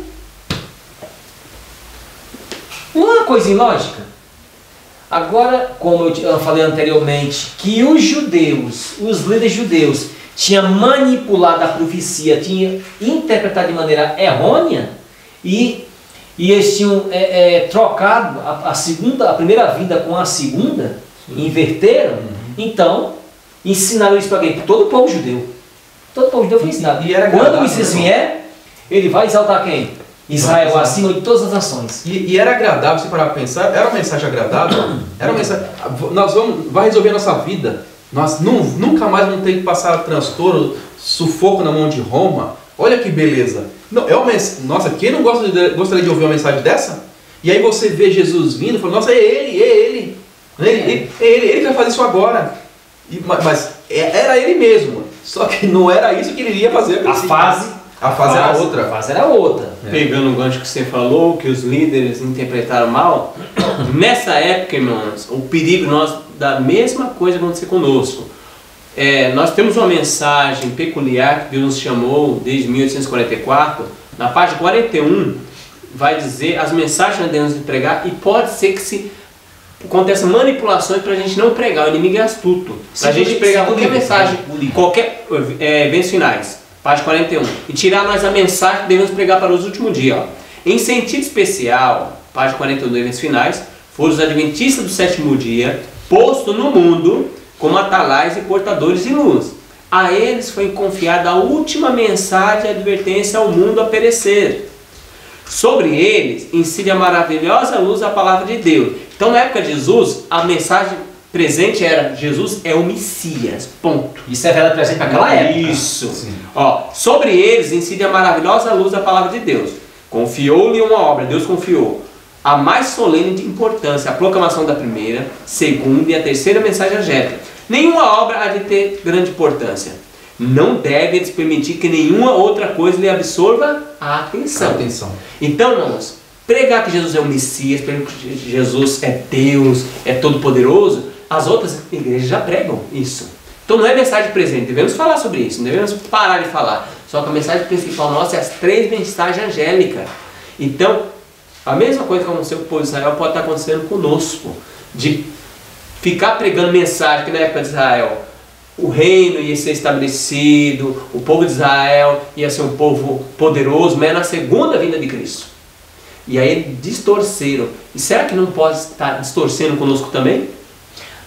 Uma coisa ilógica. Agora, como eu falei anteriormente, que os judeus, os líderes judeus, tinham manipulado a profecia, tinham interpretado de maneira errônea e eles tinham trocado a primeira vinda com a segunda, inverteram, então ensinaram isso para quem? Para todo o povo judeu. Todo o povo judeu foi ensinado. Quando o Messias vier, ele vai exaltar quem? Israel acima de todas as nações. E era agradável, se parar para pensar, era uma mensagem agradável, era uma mensagem, vai resolver a nossa vida, nós nunca mais vamos ter que passar transtorno, sufoco na mão de Roma. Olha que beleza. Não, nossa, quem não gostaria de ouvir uma mensagem dessa? E aí você vê Jesus vindo e fala, nossa, é ele que vai fazer isso agora. Mas era ele mesmo, só que não era isso que ele iria fazer. A fase era outra. A fase era outra. Pegando o gancho que você falou, que os líderes interpretaram mal, nessa época, irmãos, o perigo da mesma coisa acontecer conosco. Nós temos uma mensagem peculiar que Deus nos chamou desde 1844. Na página 41 vai dizer as mensagens que nós devemos pregar, e pode ser que aconteça manipulações para a gente não pregar. O inimigo é astuto. Para a gente pregar qualquer mensagem, qualquer eventos finais. Página 41. E tirar nós a mensagem que devemos pregar para os últimos dias. Ó. Em sentido especial, página 41 eventos finais, foram os adventistas do sétimo dia, posto no mundo como atalais e portadores de luz. A eles foi confiada a última mensagem de advertência ao mundo a perecer. Sobre eles incide a maravilhosa luz da palavra de Deus. Então, na época de Jesus, a mensagem presente era: Jesus é o Messias, ponto. Isso é verdade presente naquela época. Isso. Ó, sobre eles incide a maravilhosa luz da palavra de Deus. Confiou-lhe uma obra, Deus confiou. A mais solene de importância, a proclamação da primeira, segunda e a terceira mensagem angélica. Nenhuma obra há de ter grande importância. Não deve eles permitir que nenhuma outra coisa lhe absorva a atenção. Então, irmãos, pregar que Jesus é o Messias, pregar que Jesus é Deus, é todo-poderoso, as outras igrejas já pregam isso. Então não é mensagem presente, devemos falar sobre isso, não devemos parar de falar. Só que a mensagem principal nossa é as 3 mensagens angélicas. Então, a mesma coisa que aconteceu com o povo de Israel pode estar acontecendo conosco. De ficar pregando mensagem que na época de Israel o reino ia ser estabelecido, o povo de Israel ia ser um povo poderoso, mas é na segunda vinda de Cristo. E aí distorceram. E será que não pode estar distorcendo conosco também?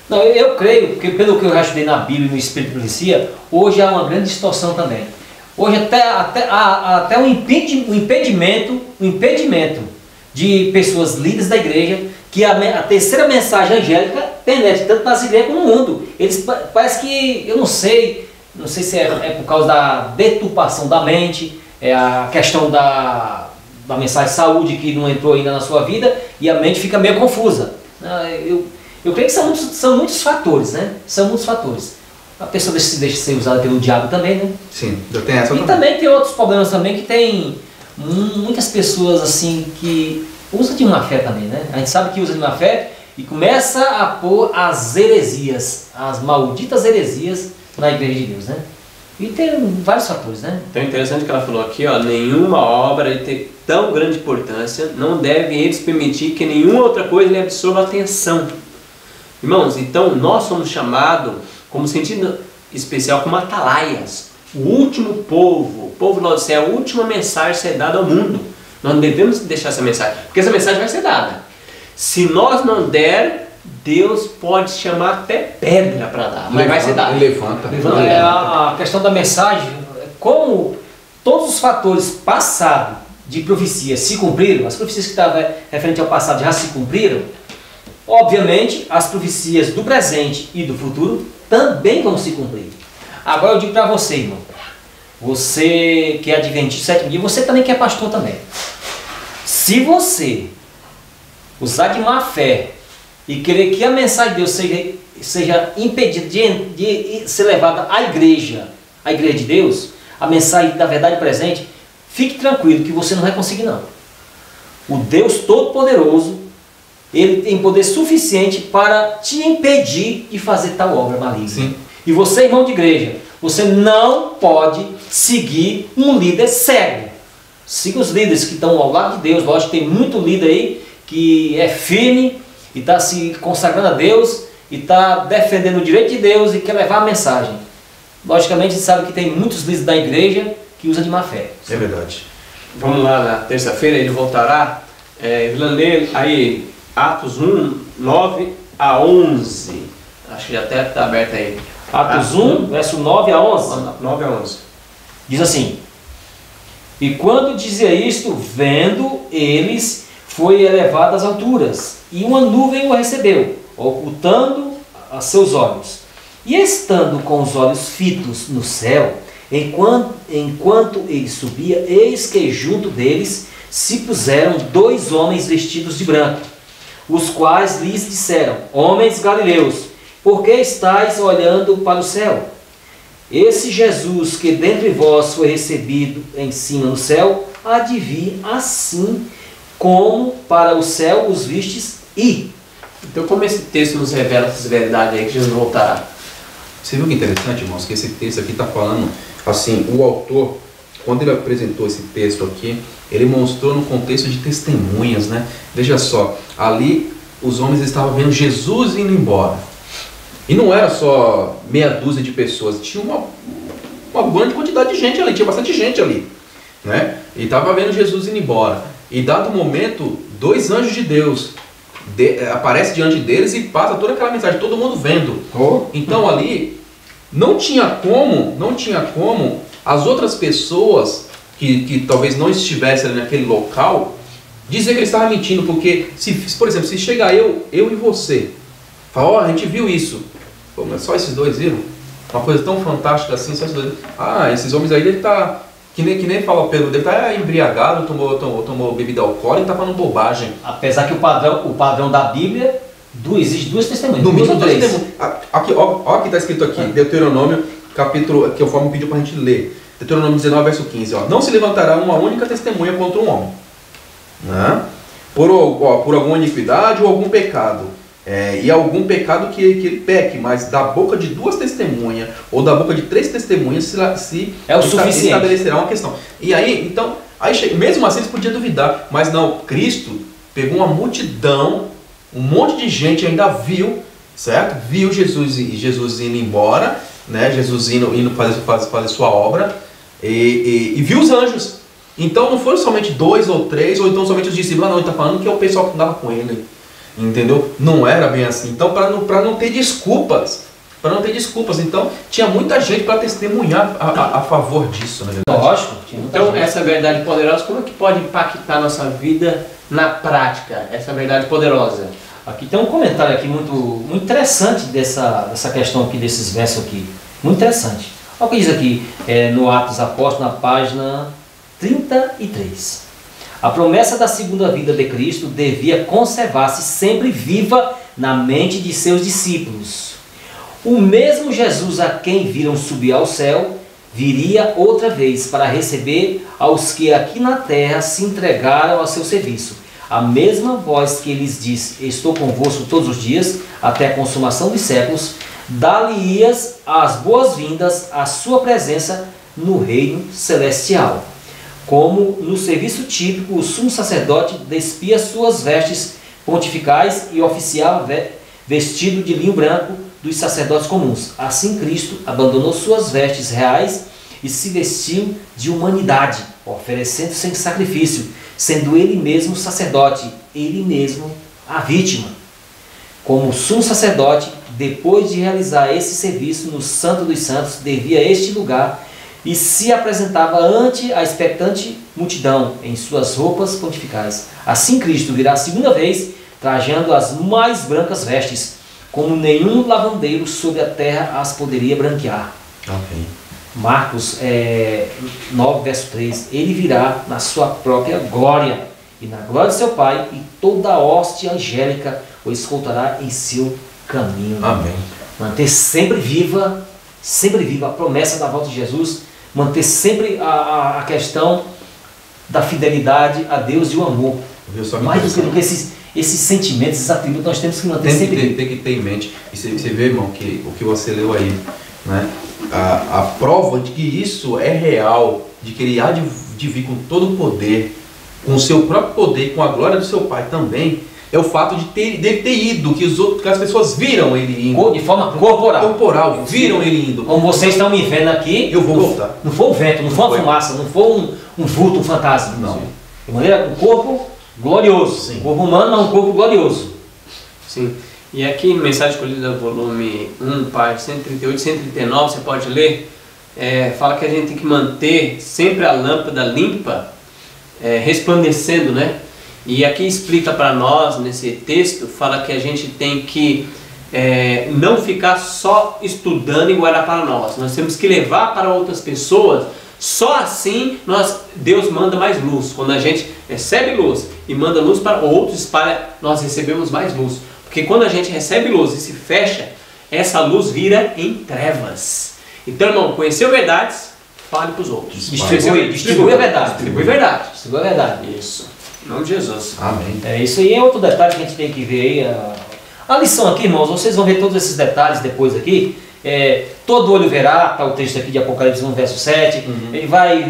Não, eu creio, porque pelo que eu já estudei na Bíblia e no Espírito de Profecia, hoje há uma grande distorção também. Hoje até um impedimento de pessoas líderes da igreja, que a terceira mensagem angélica penetre tanto nas igrejas como no mundo. Eles parece que, eu não sei se é por causa da deturpação da mente, é a questão da mensagem de saúde que não entrou ainda na sua vida, e a mente fica meio confusa. Eu creio que são muitos fatores, né? São muitos fatores. A pessoa deixa ser usada pelo diabo também, né? Sim, já tem essa. E também tem outros problemas também, que tem muitas pessoas assim que usam de má fé também, né? A gente sabe que usa de má fé e começa a pôr as heresias, as malditas heresias na igreja de Deus, né? E tem vários fatores, né? Então é interessante que ela falou aqui, ó, nenhuma obra de ter tão grande importância, não deve eles permitir que nenhuma outra coisa lhe absorva a atenção. Irmãos, então nós somos chamados, como sentido especial, como atalaias. O último povo, o povo lá do céu, a última mensagem a ser dada ao mundo. Nós não devemos deixar essa mensagem, porque essa mensagem vai ser dada. Se nós não der, Deus pode chamar até pedra para dar, mas vai ser dada. Levanta. A questão da mensagem, como todos os fatores passados de profecia se cumpriram, as profecias que estavam referentes ao passado já se cumpriram, obviamente as profecias do presente e do futuro também vão se cumprir. Agora eu digo para você, irmão, você que é adventista sétimo dia, você também que é pastor também. Se você usar de má fé e querer que a mensagem de Deus seja impedida de ser levada à igreja de Deus, a mensagem da verdade presente, fique tranquilo que você não vai conseguir não. O Deus Todo-Poderoso, Ele tem poder suficiente para te impedir de fazer tal obra maligna. Sim. E você, irmão de igreja, você não pode seguir um líder cego. Siga os líderes que estão ao lado de Deus. Lógico que tem muito líder aí que é firme e está se consagrando a Deus, e está defendendo o direito de Deus e quer levar a mensagem. Logicamente, a gente sabe que tem muitos líderes da igreja que usam de má fé. É verdade. Vamos lá, na terça-feira ele voltará. Ler aí Atos 1, 9 a 11. Acho que já até está aberto aí. Atos 1, verso 9 a 11. 9 a 11. Diz assim: E quando dizia isto, vendo eles, foi elevado às alturas, e uma nuvem o recebeu, ocultando a seus olhos. E estando com os olhos fitos no céu, enquanto ele subia, eis que junto deles se puseram 2 homens vestidos de branco, os quais lhes disseram: Homens galileus, por que estáis olhando para o céu? Esse Jesus que dentre vós foi recebido em cima no céu, há de vir assim como para o céu os vistes ir. Então, como esse texto nos revela essa verdade aí que Jesus voltará? Você viu que interessante, irmãos, que esse texto aqui está falando, assim, o autor, quando ele apresentou esse texto aqui, ele mostrou no contexto de testemunhas, né? Veja só, ali os homens estavam vendo Jesus indo embora. E não era só meia dúzia de pessoas, tinha uma grande quantidade de gente ali, tinha bastante gente ali, né? E estava vendo Jesus indo embora. E dado o momento, 2 anjos de Deus aparecem diante deles e passa toda aquela mensagem, todo mundo vendo. Então ali não tinha como as outras pessoas que talvez não estivessem ali naquele local dizer que ele estava mentindo, porque por exemplo, se chegar eu e você, fala, a gente viu isso. Pô, mas só esses 2 viram? Uma coisa tão fantástica assim, só esses 2. Esses homens aí, ele tá, que nem fala Pedro, ele tá embriagado, tomou bebida alcoólica e tá falando bobagem. Apesar que o padrão da Bíblia exige 2 testemunhas. No mínimo 2 testemunhas. Aqui, ó que está escrito aqui, Deuteronômio, capítulo, que o Fábio pediu para a gente ler. Deuteronômio 19, verso 15. Ó. Não se levantará uma única testemunha contra um homem, né? Por alguma iniquidade ou algum pecado. E algum pecado que ele peque, mas da boca de 2 testemunhas ou da boca de 3 testemunhas se é o suficiente. Estabelecerá uma questão. E aí, então, mesmo assim eles podiam duvidar, mas não, Cristo pegou uma multidão, um monte de gente ainda viu, certo? Viu Jesus indo embora, né? Jesus indo fazer sua obra e viu os anjos. Então não foram somente 2 ou 3, ou então somente os discípulos. Não, ele está falando que é o pessoal que andava com ele. Entendeu? Não era bem assim. Então, para não ter desculpas, então tinha muita gente para testemunhar a favor disso, né? Lógico. Então, essa verdade poderosa, como é que pode impactar a nossa vida na prática? Essa verdade poderosa. Aqui tem um comentário aqui muito interessante dessa questão aqui, desses versos aqui. Muito interessante. Olha o que diz aqui no Atos Apóstolos, na página 33. A promessa da segunda vinda de Cristo devia conservar-se sempre viva na mente de seus discípulos. O mesmo Jesus a quem viram subir ao céu, viria outra vez para receber aos que aqui na terra se entregaram ao seu serviço. A mesma voz que lhes disse: Estou convosco todos os dias, até a consumação dos séculos, dá-lhe-ias as boas-vindas à sua presença no reino celestial. Como no serviço típico, o sumo sacerdote despia suas vestes pontificais e oficiava vestido de linho branco dos sacerdotes comuns. Assim Cristo abandonou suas vestes reais e se vestiu de humanidade, oferecendo-se em sacrifício, sendo ele mesmo sacerdote, ele mesmo a vítima. Como sumo sacerdote, depois de realizar esse serviço no Santo dos Santos, devia a este lugar e se apresentava ante a expectante multidão em suas roupas pontificais. Assim Cristo virá a segunda vez, trajando as mais brancas vestes, como nenhum lavandeiro sobre a terra as poderia branquear. Okay. Marcos 9, verso 3. Ele virá na sua própria glória, e na glória de seu Pai, e toda a hoste angélica o escoltará em seu caminho. Amém. Manter sempre viva a promessa da volta de Jesus, manter sempre a questão da fidelidade a Deus e o amor. Mais do que esses sentimentos, esses atributos, nós temos que manter sempre. Tem que ter em mente. E você vê, irmão, que o que você leu aí, né? A prova de que isso é real, de que ele há de vir com todo o poder, com o seu próprio poder, com a glória do seu Pai também, é o fato de ter ido, que as pessoas viram ele indo. De forma corporal. Viram ele indo. Como vocês estão me vendo aqui, eu vou voltar. Não foi o vento, não foi uma fumaça, não foi um vulto, um fantasma. Não. De maneira, um corpo glorioso. Sim. Um corpo humano, mas um corpo glorioso. Sim. E aqui, Mensagem Escolhida, volume 1, página 138, 139, você pode ler, fala que a gente tem que manter sempre a lâmpada limpa, resplandecendo, né? E aqui explica para nós, nesse texto, fala que a gente tem que não ficar só estudando e guardar para nós temos que levar para outras pessoas. Só assim Deus manda mais luz. Quando a gente recebe luz e manda luz para outros, espalha, nós recebemos mais luz. Porque quando a gente recebe luz e se fecha, essa luz vira em trevas. Então, irmão, conheceu verdades, fale para os outros. Distribui a verdade. Distribui verdade. Distribui a verdade. Isso. Em nome de Jesus. Amém. Isso aí é outro detalhe que a gente tem que ver aí. A lição aqui, irmãos, vocês vão ver todos esses detalhes depois aqui. Todo olho verá, está o texto aqui de Apocalipse 1, verso 7. Ele vai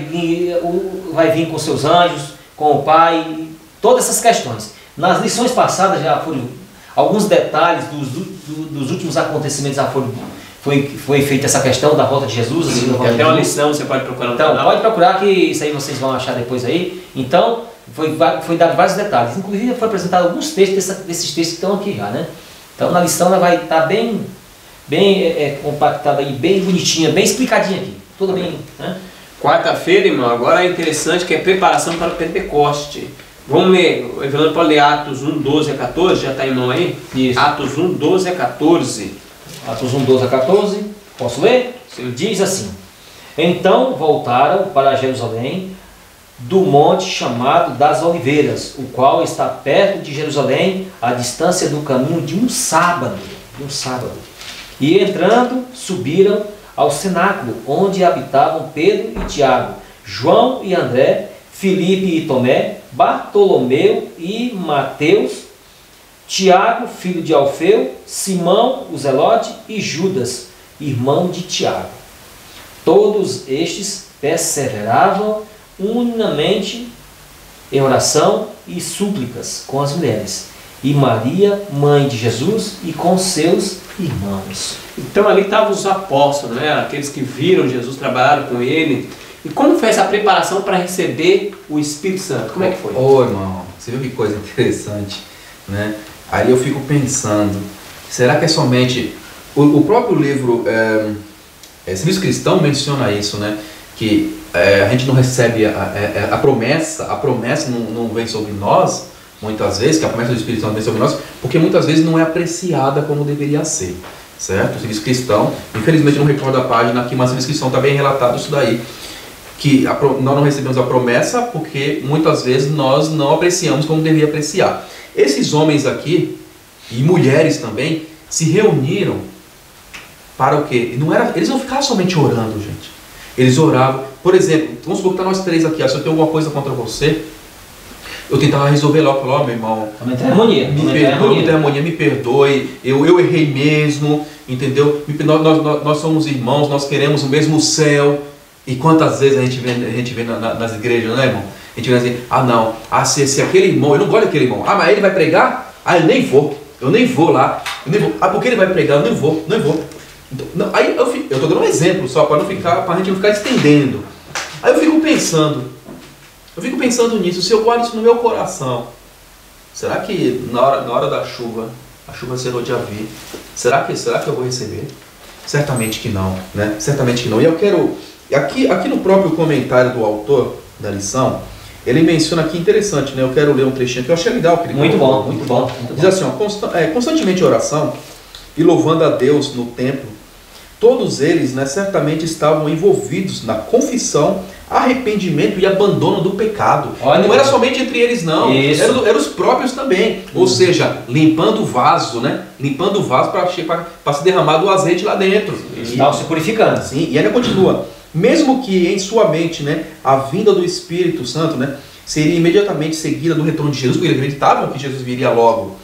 vir com seus anjos, com o Pai, todas essas questões. Nas lições passadas já foram alguns detalhes dos últimos acontecimentos, já foi feita essa questão da volta de Jesus. Tem até uma lição, você pode procurar no canal. Então, pode procurar que isso aí vocês vão achar depois aí. Então, foi dado vários detalhes. Inclusive, foi apresentado alguns textos desses textos que estão aqui já, né? Então, na lição ela vai estar bem compactada aí, bem bonitinha, bem explicadinha aqui. Tudo bem, né? Quarta-feira, irmão, agora é interessante que é preparação para o Pentecoste. Vamos ler, o Evelano pode ler Atos 1, 12 a 14, já está em mão aí? Isso. Atos 1, 12 a 14. Atos 1, 12 a 14, posso ler? Sim. Diz assim: Então voltaram para Jerusalém, do monte chamado das Oliveiras, o qual está perto de Jerusalém, à distância do caminho de um sábado. E entrando, subiram ao cenáculo, onde habitavam Pedro e Tiago, João e André, Filipe e Tomé, Bartolomeu e Mateus, Tiago, filho de Alfeu, Simão, o Zelote, e Judas, irmão de Tiago. Todos estes perseveravam unanimemente em oração e súplicas com as mulheres, e Maria, mãe de Jesus, e com seus irmãos. Então ali estavam os apóstolos, né? Aqueles que viram Jesus, trabalharam com ele. E como foi essa preparação para receber o Espírito Santo? Como é que foi? Irmão, você viu que coisa interessante, né? Aí eu fico pensando, será que é somente... O próprio livro Serviço Cristão menciona isso, né? Que a gente não recebe a promessa não vem sobre nós, muitas vezes, que a promessa do Espírito Santo vem sobre nós, porque muitas vezes não é apreciada como deveria ser, certo? O Serviço Cristão, infelizmente não recordo a página aqui, mas o Serviço Cristão está bem relatado isso daí, que nós não recebemos a promessa porque muitas vezes nós não apreciamos como deveria apreciar. Esses homens aqui, e mulheres também, se reuniram para o quê? Eles não ficavam somente orando, gente. Eles oravam. Por exemplo, vamos supor que está nós três aqui, se eu tenho alguma coisa contra você, eu tentava resolver logo, falar, meu irmão, me perdoe, me perdoe, eu errei mesmo, entendeu? Nós somos irmãos, nós queremos o mesmo céu. E quantas vezes a gente vê nas igrejas, né, irmão? A gente vê assim, se aquele irmão, eu não gosto daquele irmão, mas ele vai pregar? Eu nem vou lá, porque ele vai pregar, eu não vou. Então, aí eu estou dando um exemplo só, para a gente não ficar estendendo. Aí eu fico pensando nisso, se eu guardo isso no meu coração, será que na hora da chuva, a chuva será de vir, será que eu vou receber? Certamente que não, né? Certamente que não. E eu quero... Aqui no próprio comentário do autor da lição, ele menciona aqui, interessante, né? Eu quero ler um trechinho que eu achei legal. Muito bom. Diz assim, constantemente em oração e louvando a Deus no templo, todos eles, né, certamente estavam envolvidos na confissão, arrependimento e abandono do pecado. Não era somente entre eles, não. Era os próprios também. Ou seja, limpando o vaso, né? Limpando o vaso para se derramar do azeite lá dentro. Estavam se purificando. Sim, e ainda continua. Mesmo que em sua mente, né, a vinda do Espírito Santo, né, seria imediatamente seguida do retorno de Jesus, porque ele acreditava que Jesus viria logo.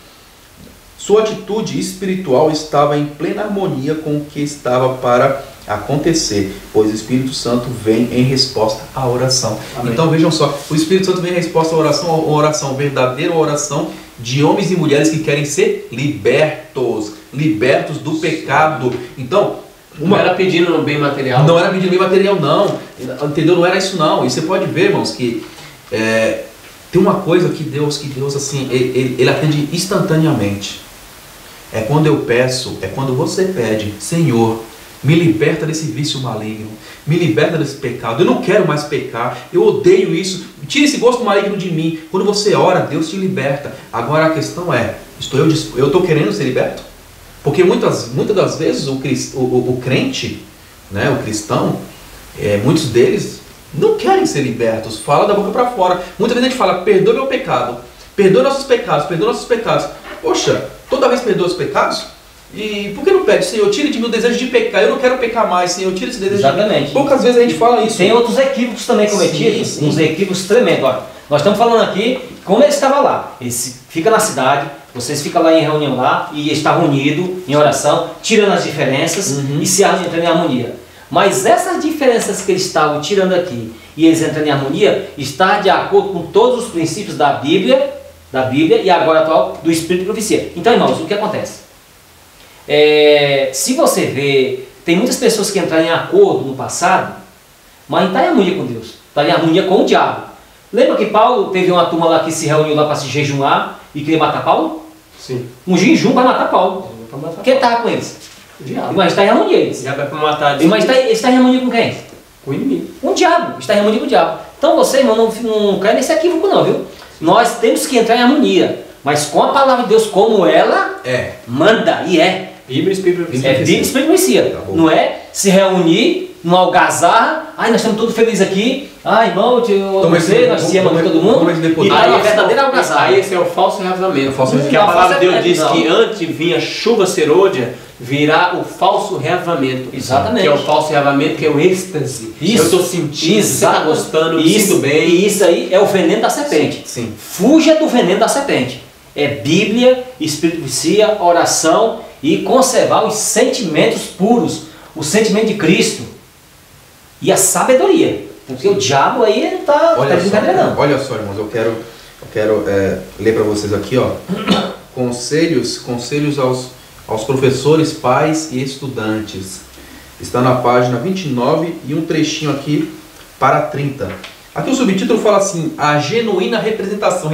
Sua atitude espiritual estava em plena harmonia com o que estava para acontecer, pois o Espírito Santo vem em resposta à oração. Amém. Então vejam só, o Espírito Santo vem em resposta à oração, uma oração verdadeira, uma oração de homens e mulheres que querem ser libertos do pecado. Então, não era pedindo um bem material. Não era pedindo bem material, não. Entendeu? Não era isso, não. E você pode ver, irmãos, que tem uma coisa que Deus assim, ele atende instantaneamente. É quando eu peço, é quando você pede: Senhor, me liberta desse vício maligno, me liberta desse pecado, eu não quero mais pecar, eu odeio isso, tira esse gosto maligno de mim. Quando você ora, Deus te liberta. Agora a questão é, eu estou querendo ser liberto? Porque muitas das vezes o crente, né, o cristão, muitos deles não querem ser libertos, fala da boca para fora. Muitas vezes a gente fala: perdoa meu pecado, perdoa nossos pecados, perdoa nossos pecados. Poxa, toda vez perdoa os pecados? E por que não pede: Senhor, tire de mim o desejo de pecar, eu não quero pecar mais, Senhor, tire esse desejo. Exatamente. de Poucas vezes a gente fala isso. Tem outros equívocos também cometidos, sim. uns equívocos tremendos. Olha, nós estamos falando aqui, como ele estava lá, ele fica na cidade, vocês ficam lá em reunião lá, e está unido em oração, tirando as diferenças e se entrando em harmonia. Mas essas diferenças que eles estavam tirando aqui, e eles entrando em harmonia, está de acordo com todos os princípios da Bíblia e agora atual do Espírito de Profecia. Então, irmãos, o que acontece? Se você vê, tem muitas pessoas que entraram em acordo no passado, mas não está em harmonia com Deus, está em harmonia com o diabo. Lembra que Paulo teve uma turma lá que se reuniu lá para se jejuar e queria matar Paulo? Sim. Um jejum para matar Paulo. Quem estava com eles? O diabo. Mas está em harmonia eles. Já vai para matar. Mas está em harmonia com quem? Com o inimigo. Com o diabo. Está em harmonia com o diabo. Então você, irmão, não cai nesse equívoco não, viu? Nós temos que entrar em harmonia, mas com a palavra de Deus como ela manda e é. Bíblia, Espírito, Profecia. Bíblia, Espírito, Profecia. Tá, não é se reunir numa algazarra. Ai, nós estamos todos felizes aqui. Ai, irmão, nós se amamos todo mundo. E aí é verdadeira algazarra. Aí esse é o falso reavivamento. Porque a palavra de Deus diz que antes vinha chuva serôdia, virá o falso reavivamento. Exatamente. Que é o falso reavivamento, que é o êxtase. Isso. Eu estou sentindo, você está gostando, me sinto bem. E isso aí é o veneno da serpente. Sim. Fuja do veneno da serpente. É Bíblia, Espírito, Profecia, oração e conservar os sentimentos puros, o sentimento de Cristo e a sabedoria. Porque o diabo aí não está brincadeira não. Olha só, irmãos, eu quero ler para vocês aqui, ó, conselhos aos professores, pais e estudantes. Está na página 29 e um trechinho aqui para 30. Aqui o subtítulo fala assim: a genuína representação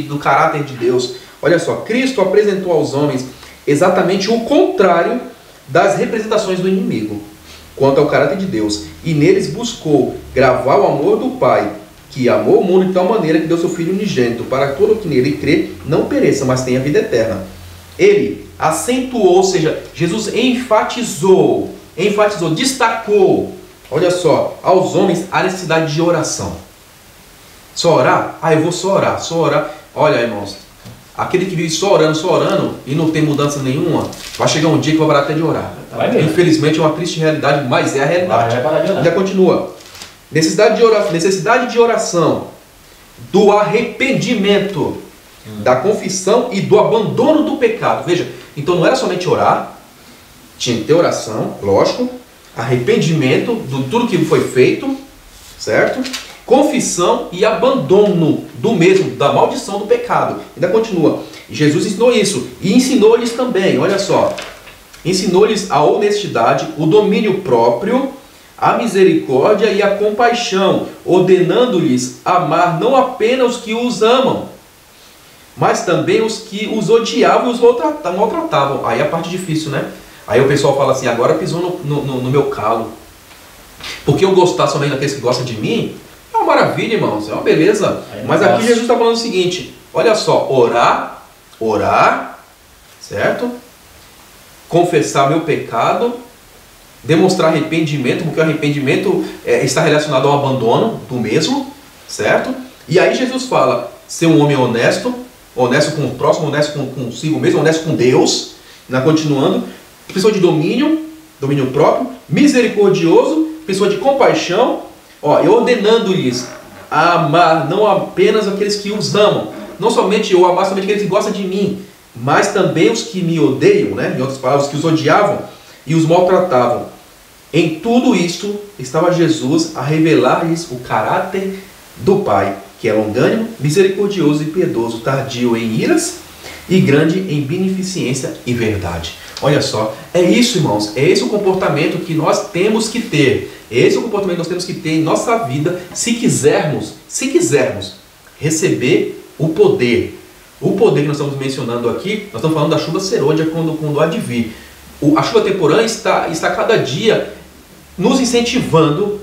do caráter de Deus. Olha só, Cristo apresentou aos homens exatamente o contrário das representações do inimigo quanto ao caráter de Deus, e neles buscou gravar o amor do Pai, que amou o mundo de tal maneira que deu seu Filho unigênito, para que todo o que nele crê não pereça, mas tenha vida eterna. Ele acentuou, ou seja, Jesus enfatizou, destacou, olha só, aos homens a necessidade de oração. Só orar? Eu vou só orar. Olha, irmãos, aquele que vive só orando e não tem mudança nenhuma, vai chegar um dia que vai parar até de orar. Infelizmente é uma triste realidade, mas é a realidade. Ainda continua. Necessidade de oração, do arrependimento, da confissão e do abandono do pecado. Veja, então não era somente orar, tinha que ter oração, lógico, arrependimento de tudo que foi feito, certo? Confissão e abandono do mesmo, da maldição do pecado. Ainda continua. Jesus ensinou isso. E ensinou-lhes também, olha só. Ensinou-lhes a honestidade, o domínio próprio, a misericórdia e a compaixão, ordenando-lhes amar não apenas os que os amam, mas também os que os odiavam e os maltratavam. Aí é a parte difícil, né? Aí o pessoal fala assim: agora pisou no meu calo. Porque eu gostar somente daqueles que gostam de mim, é uma maravilha, irmãos, é uma beleza. Mas aqui Jesus está falando o seguinte: olha só, orar, certo? Confessar meu pecado, demonstrar arrependimento, porque o arrependimento está relacionado ao abandono do mesmo, certo? E aí Jesus fala: ser um homem honesto com o próximo, honesto consigo mesmo, honesto com Deus, continuando, pessoa de domínio próprio, misericordioso, pessoa de compaixão, e ordenando-lhes a amar não apenas aqueles que os amam, não somente eu amar somente aqueles que gostam de mim, mas também os que me odeiam, né? Em outras palavras, os que os odiavam e os maltratavam. Em tudo isto estava Jesus a revelar-lhes o caráter do Pai, que é longânimo, misericordioso e piedoso, tardio em iras e grande em beneficência e verdade. Olha só, é isso, irmãos, é esse o comportamento que nós temos que ter. Esse é o comportamento que nós temos que ter em nossa vida, se quisermos receber o poder. O poder que nós estamos mencionando aqui, nós estamos falando da chuva serôdia quando há de vir. A chuva temporã está cada dia nos incentivando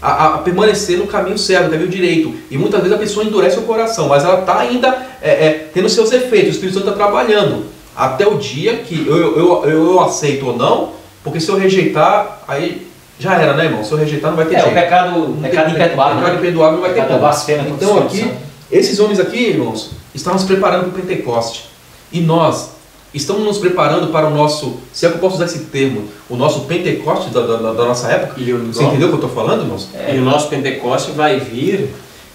a permanecer no caminho certo, no caminho direito. E muitas vezes a pessoa endurece o coração, mas ela está ainda tendo seus efeitos. O Espírito Santo está trabalhando até o dia que eu aceito ou não, porque se eu rejeitar, aí já era, né, irmão? Se eu rejeitar, não vai ter jeito. O pecado imperdoável. O pecado imperdoável não vai ter como. Então aqui, esses homens aqui, irmãos, estavam se preparando para o Pentecoste. E nós estamos nos preparando para o nosso, se é que eu posso usar esse termo, o nosso Pentecoste da nossa época. Você entendeu o que eu estou falando, irmãos? E o nosso Pentecoste vai vir,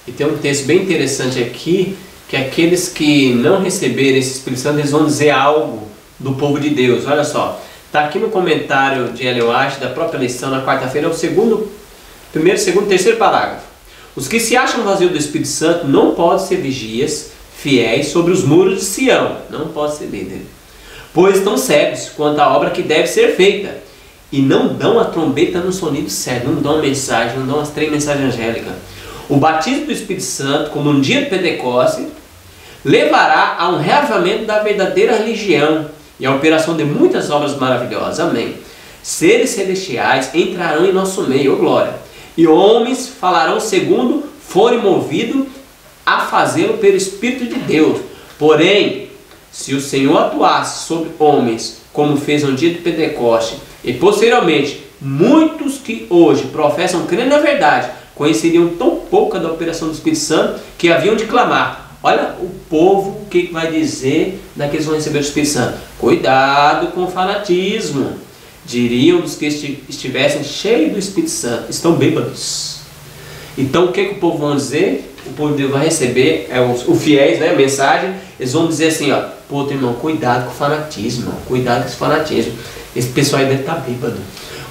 e tem um texto bem interessante aqui, que aqueles que não receberem esse Espírito Santo, eles vão dizer algo do povo de Deus. Olha só, está aqui no comentário de Ellen White, da própria lição, na quarta-feira, é o primeiro, segundo, terceiro parágrafo. Os que se acham vazios do Espírito Santo não podem ser vigias fiéis sobre os muros de Sião, não podem ser líderes, pois estão cegos quanto à obra que deve ser feita, e não dão a trombeta no sonido certo, não dão a mensagem, não dão as 3 mensagens angélicas. O batismo do Espírito Santo, como no dia de Pentecoste, levará a um reavivamento da verdadeira religião e a operação de muitas obras maravilhosas. Amém. Seres celestiais entrarão em nosso meio, oh glória, e homens falarão segundo forem movidos a fazê-lo pelo Espírito de Deus. Porém, se o Senhor atuasse sobre homens, como fez no dia de Pentecoste, e posteriormente muitos que hoje professam crer na verdade, conheceriam tão pouco da operação do Espírito Santo que haviam de clamar. Olha o povo, o que vai dizer daqueles que vão receber o Espírito Santo. Cuidado com o fanatismo. Diriam dos que estivessem cheios do Espírito Santo, estão bêbados. Então o que o povo vai dizer? O povo de Deus vai receber, os fiéis, né, a mensagem, eles vão dizer assim, ó, pô, irmão, cuidado com o fanatismo, cuidado com esse fanatismo. Esse pessoal aí deve estar bêbado.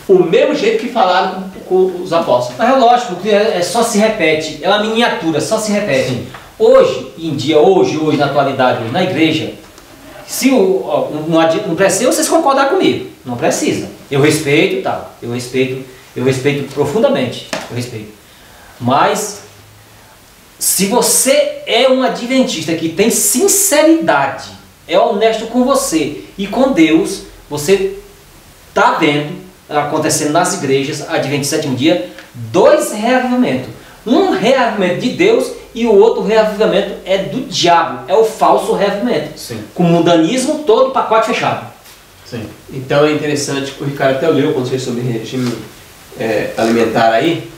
O mesmo jeito que falaram com os apóstolos. Mas é lógico, porque só se repete, é uma miniatura, só se repete. Sim. Hoje em dia, hoje na atualidade, na igreja, se não precisa vocês concordar comigo, não precisa. Eu respeito, tá? Eu respeito profundamente, eu respeito. Mas se você é um adventista que tem sinceridade, é honesto com você e com Deus, você está vendo acontecendo nas igrejas adventistas sétimo dia 2 reavivamentos. Um reavivamento de Deus e o outro reavivamento é do diabo, é o falso reavivamento. Sim. Com o mundanismo todo, pacote fechado. Sim. Então é interessante, o Ricardo até leu o conselho sobre regime alimentar aí.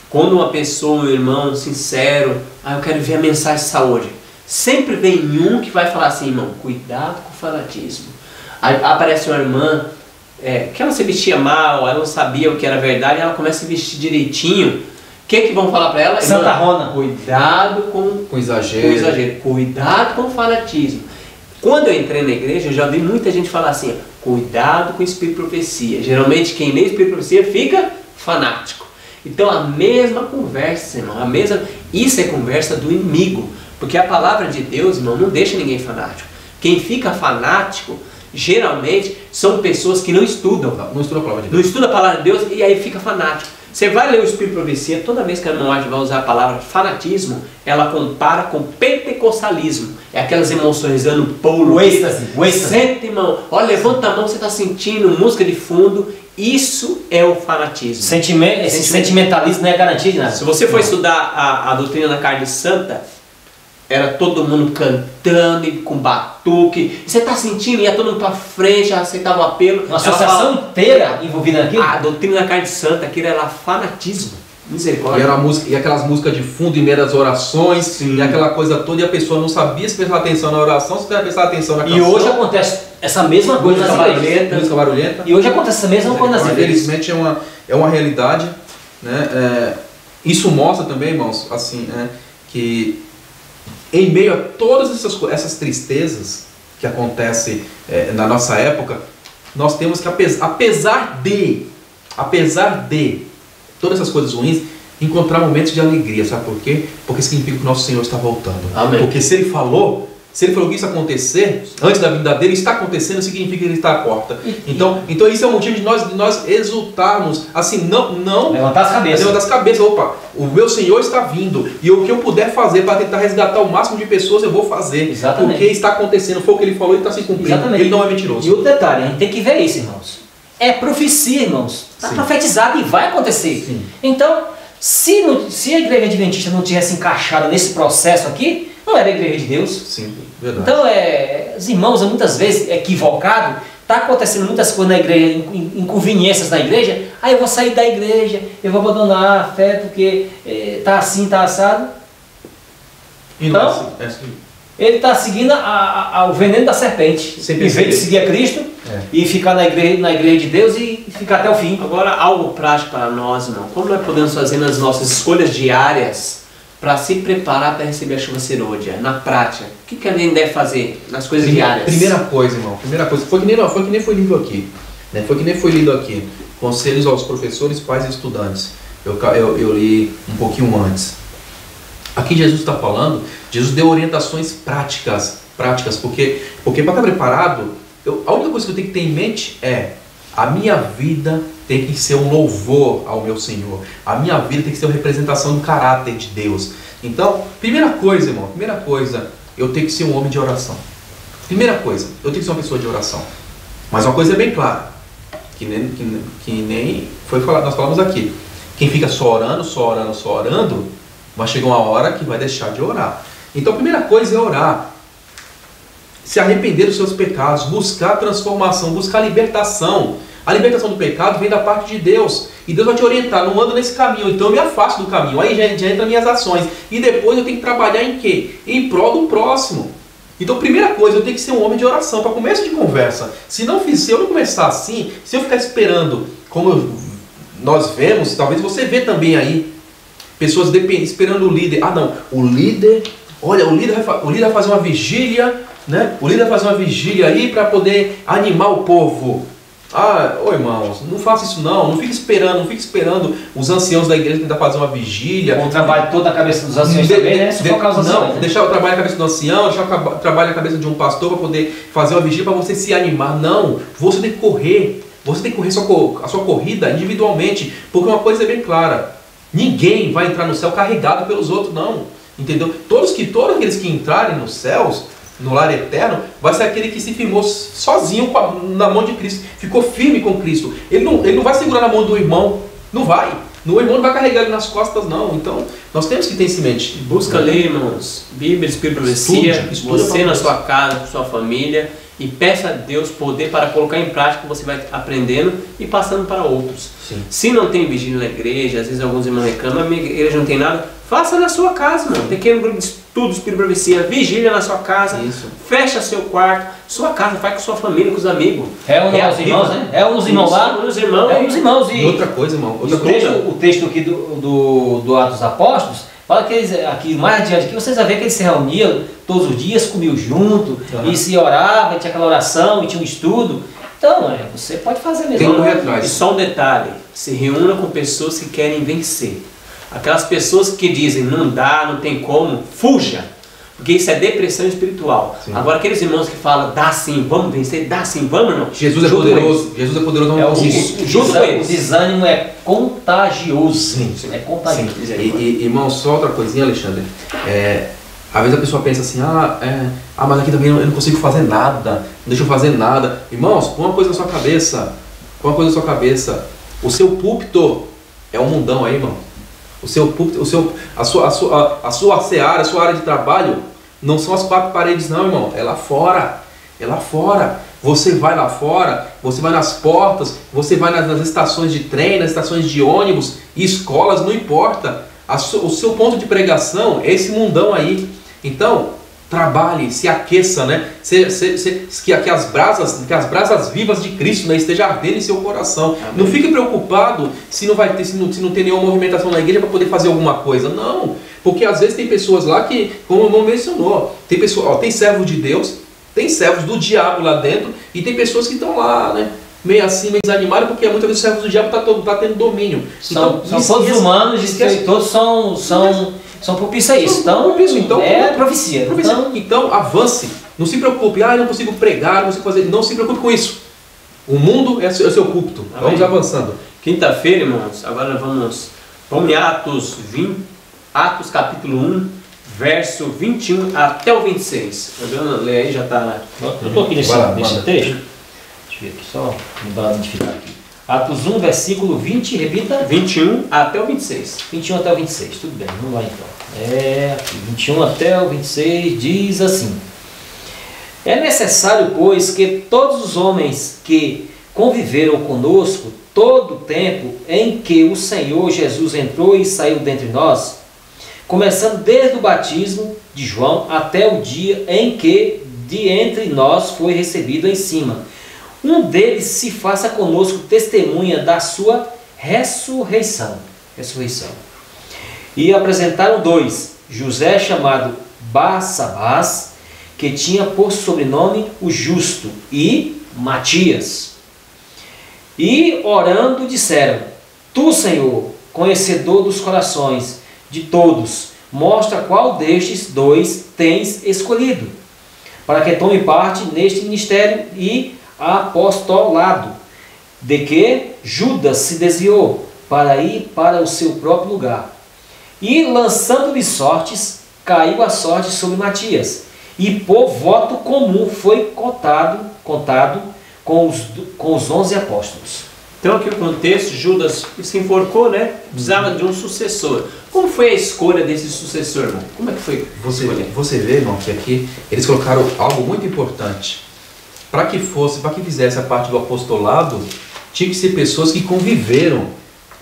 Quando uma pessoa, um irmão sincero, eu quero ver a mensagem de saúde, sempre vem um que vai falar assim, irmão, cuidado com o fanatismo. Aí aparece uma irmã que ela se vestia mal, ela não sabia o que era verdade, ela começa a se vestir direitinho. O que vão falar para ela? Santa Rona. Cuidado com exagero. Cuidado com o fanatismo. Quando eu entrei na igreja, eu já vi muita gente falar assim, cuidado com o espírito de profecia. Geralmente quem lê espírito de profecia fica fanático. Então a mesma conversa, irmão, isso é conversa do inimigo. Porque a palavra de Deus, irmão, não deixa ninguém fanático. Quem fica fanático, geralmente, são pessoas que não estudam. Não estudam a palavra de Deus. Não estudam a palavra de Deus e aí fica fanático. Você vai ler o Espírito de Profecia, toda vez que a irmã vai usar a palavra fanatismo, ela compara com pentecostalismo. É aquelas emoções, dando pulo. O êxtase. Sente, irmão. Olha, levanta a mão, você está sentindo música de fundo. Isso é o fanatismo. Esse sentimentalismo não é garantia de nada. Se você for estudar a doutrina da carne santa, era todo mundo cantando e com batuque. Você está sentindo, ia todo mundo para frente, aceitava o apelo. Uma associação inteira envolvida naquilo. A doutrina da carne santa, aquilo era fanatismo. Misericórdia. E aquelas músicas de fundo em meio das orações, sim, e aquela coisa toda, e a pessoa não sabia se prestar atenção na oração, se prestar atenção na canção. E hoje acontece essa mesma coisa nas igrejas. Música barulhenta. E hoje acontece essa mesma coisa nas igrejas. Infelizmente é uma realidade, né? Isso mostra também, irmãos, assim, que em meio a todas essas tristezas que acontecem na nossa época, nós temos que, apesar de todas essas coisas ruins, encontrar momentos de alegria, sabe por quê? Porque significa que o nosso Senhor está voltando. Amém. Porque se Ele falou que isso acontecer, antes da vinda dele, está acontecendo, significa que Ele está à porta. Então isso é o motivo de nós exultarmos, assim, não levantar as cabeças. Opa, o meu Senhor está vindo, e o que eu puder fazer para tentar resgatar o máximo de pessoas, eu vou fazer. Exatamente. Porque está acontecendo, foi o que Ele falou e está se cumprindo. Exatamente. Ele não é mentiroso. E outro detalhe, a gente tem que ver isso, irmãos. É profecia, irmãos. Está profetizado e vai acontecer. Sim. Então, se a igreja adventista não tivesse encaixado nesse processo aqui, não era a igreja de Deus. Sim, verdade. Então, os irmãos, muitas vezes, equivocado, está acontecendo muitas coisas na igreja, inconveniências na igreja, aí eu vou sair da igreja, eu vou abandonar a fé porque está assim, está assado. E Então, não é assim. Ele está seguindo o veneno da serpente. Sem Em vez de seguir a Cristo e ficar na igreja de Deus e ficar até o fim. Agora, algo prático para nós, irmão. Como nós podemos fazer nas nossas escolhas diárias para se preparar para receber a chuva serôdia? Na prática, o que a gente deve fazer nas coisas diárias? Primeira coisa, irmão. Foi que nem foi lido aqui. Né? Foi que nem foi lido aqui. Conselhos aos professores, pais e estudantes. Eu li um pouquinho antes. Aqui Jesus está falando, Jesus deu orientações práticas, porque para estar preparado, a única coisa que eu tenho que ter em mente é: a minha vida tem que ser um louvor ao meu Senhor, a minha vida tem que ser uma representação do caráter de Deus. Então, primeira coisa, irmão, eu tenho que ser um homem de oração. Primeira coisa, eu tenho que ser uma pessoa de oração. Mas uma coisa é bem clara, que nem foi falado, nós falamos aqui: quem fica só orando, vai chegar uma hora que vai deixar de orar. Então a primeira coisa é orar, se arrepender dos seus pecados, buscar transformação, buscar libertação. A libertação do pecado vem da parte de Deus, e Deus vai te orientar: não anda nesse caminho, então eu me afasto do caminho, aí já entra minhas ações, e depois eu tenho que trabalhar em quê? Em prol do próximo. Então, primeira coisa, eu tenho que ser um homem de oração, para começo de conversa. Se eu não começar assim, se eu ficar esperando, nós vemos, talvez você vê também aí, pessoas esperando o líder. O líder vai fazer uma vigília, né? O líder vai fazer uma vigília aí para poder animar o povo. Irmãos, não faça isso não fique esperando os anciãos da igreja tentar fazer uma vigília. O trabalho todo na cabeça dos anciãos também, né? Deixar o trabalho na cabeça do ancião, deixar o trabalho na cabeça de um pastor para poder fazer uma vigília para você se animar. Não, você tem que correr. Você tem que correr a sua corrida individualmente, porque uma coisa é bem clara: ninguém vai entrar no céu carregado pelos outros, não. Entendeu? Todos aqueles que entrarem nos céus, no lar eterno, vai ser aquele que se firmou sozinho na mão de Cristo. Ficou firme com Cristo. Ele não vai segurar na mão do irmão. Não vai. O irmão não vai carregar ele nas costas, não. Então, nós temos que ter isso em mente. Busca ler, irmãos, Bíblia, Espírito, Profecia, você na sua casa, com sua família, e peça a Deus poder para colocar em prática o que você vai aprendendo e passando para outros. Sim. Se não tem vigília na igreja, às vezes alguns irmãos reclamam: a minha igreja não tem nada. Faça na sua casa, mano. Pequeno grupo de estudo, Espírito, Profecia, vigília na sua casa. Isso. Fecha seu quarto, sua casa, vai com sua família, com os amigos. Reúne os irmãos, né? Reúne os irmãos lá. Reúne os irmãos. E outra coisa, irmão. O texto aqui do Atos dos Apóstolos fala que eles, aqui mais adiante, que vocês vão ver que eles se reuniam todos os dias, comiam junto, e se orava, e tinha aquela oração, e tinha um estudo. Então, você pode fazer mesmo. Tem que correr atrás. E só um detalhe: se reúna com pessoas que querem vencer. Aquelas pessoas que dizem não dá, não tem como, fuja. Porque isso é depressão espiritual. Sim. Agora aqueles irmãos que falam: dá sim, vamos vencer, dá sim, vamos não. Jesus é poderoso. Jesus é poderoso. O desânimo é contagioso. Sim. É contagioso. Sim. E, irmão, só outra coisinha, Alexandre. Às vezes a pessoa pensa assim: mas aqui também eu não consigo fazer nada, não deixa eu fazer nada. Irmãos, põe uma coisa na sua cabeça. O seu púlpito é um mundão aí, irmão. O seu púlpito, a sua seara, a sua área de trabalho não são as quatro paredes, não, irmão. É lá fora. Você vai lá fora, você vai nas portas, você vai nas estações de trem, nas estações de ônibus, escolas, não importa. O seu ponto de pregação é esse mundão aí. Então, trabalhe, se aqueça, né? Que as brasas vivas de Cristo, né, estejam ardendo em seu coração. Amém. Não fique preocupado se não tem nenhuma movimentação na igreja para poder fazer alguma coisa. Não, porque às vezes tem pessoas lá que, como o irmão mencionou, tem pessoas, tem servos de Deus, tem servos do diabo lá dentro, e tem pessoas que estão lá, né, meio assim, meio desanimado, porque muitas vezes o servo do diabo está tendo domínio. São todos humanos e todos são propícios a isso. Então, é profecia. Então, avance. Não se preocupe. Eu não consigo pregar, não consigo fazer. Não se preocupe com isso. O mundo é o seu púlpito. Amém. Vamos avançando. Quinta-feira, irmãos, agora vamos em Atos capítulo 1, verso 21 até o 26. Lê aí, já está... Eu estou aqui nesse texto. Deixa eu ver aqui, só me identificar aqui. Atos 1, versículo 20, repita. 21 até o 26. 21 até o 26, tudo bem, vamos lá então. Aqui, 21 até o 26 diz assim: é necessário, pois, que todos os homens que conviveram conosco todo o tempo em que o Senhor Jesus entrou e saiu dentre nós, começando desde o batismo de João até o dia em que de entre nós foi recebido em cima, um deles se faça conosco testemunha da sua ressurreição. E apresentaram dois: José, chamado Barsabás, que tinha por sobrenome o Justo, e Matias. E orando disseram: Tu, Senhor, conhecedor dos corações de todos, mostra qual destes dois tens escolhido, para que tome parte neste ministério e apostolado, de que Judas se desviou para ir para o seu próprio lugar. E lançando-lhe sortes, caiu a sorte sobre Matias, e por voto comum foi contado com os 11 apóstolos. Então aqui o contexto: Judas se enforcou, né? Precisava de um sucessor. Como foi a escolha desse sucessor, irmão? Como é que foi? Você vê, irmão, que aqui eles colocaram algo muito importante. Para que fizesse a parte do apostolado, tinha que ser pessoas que conviveram.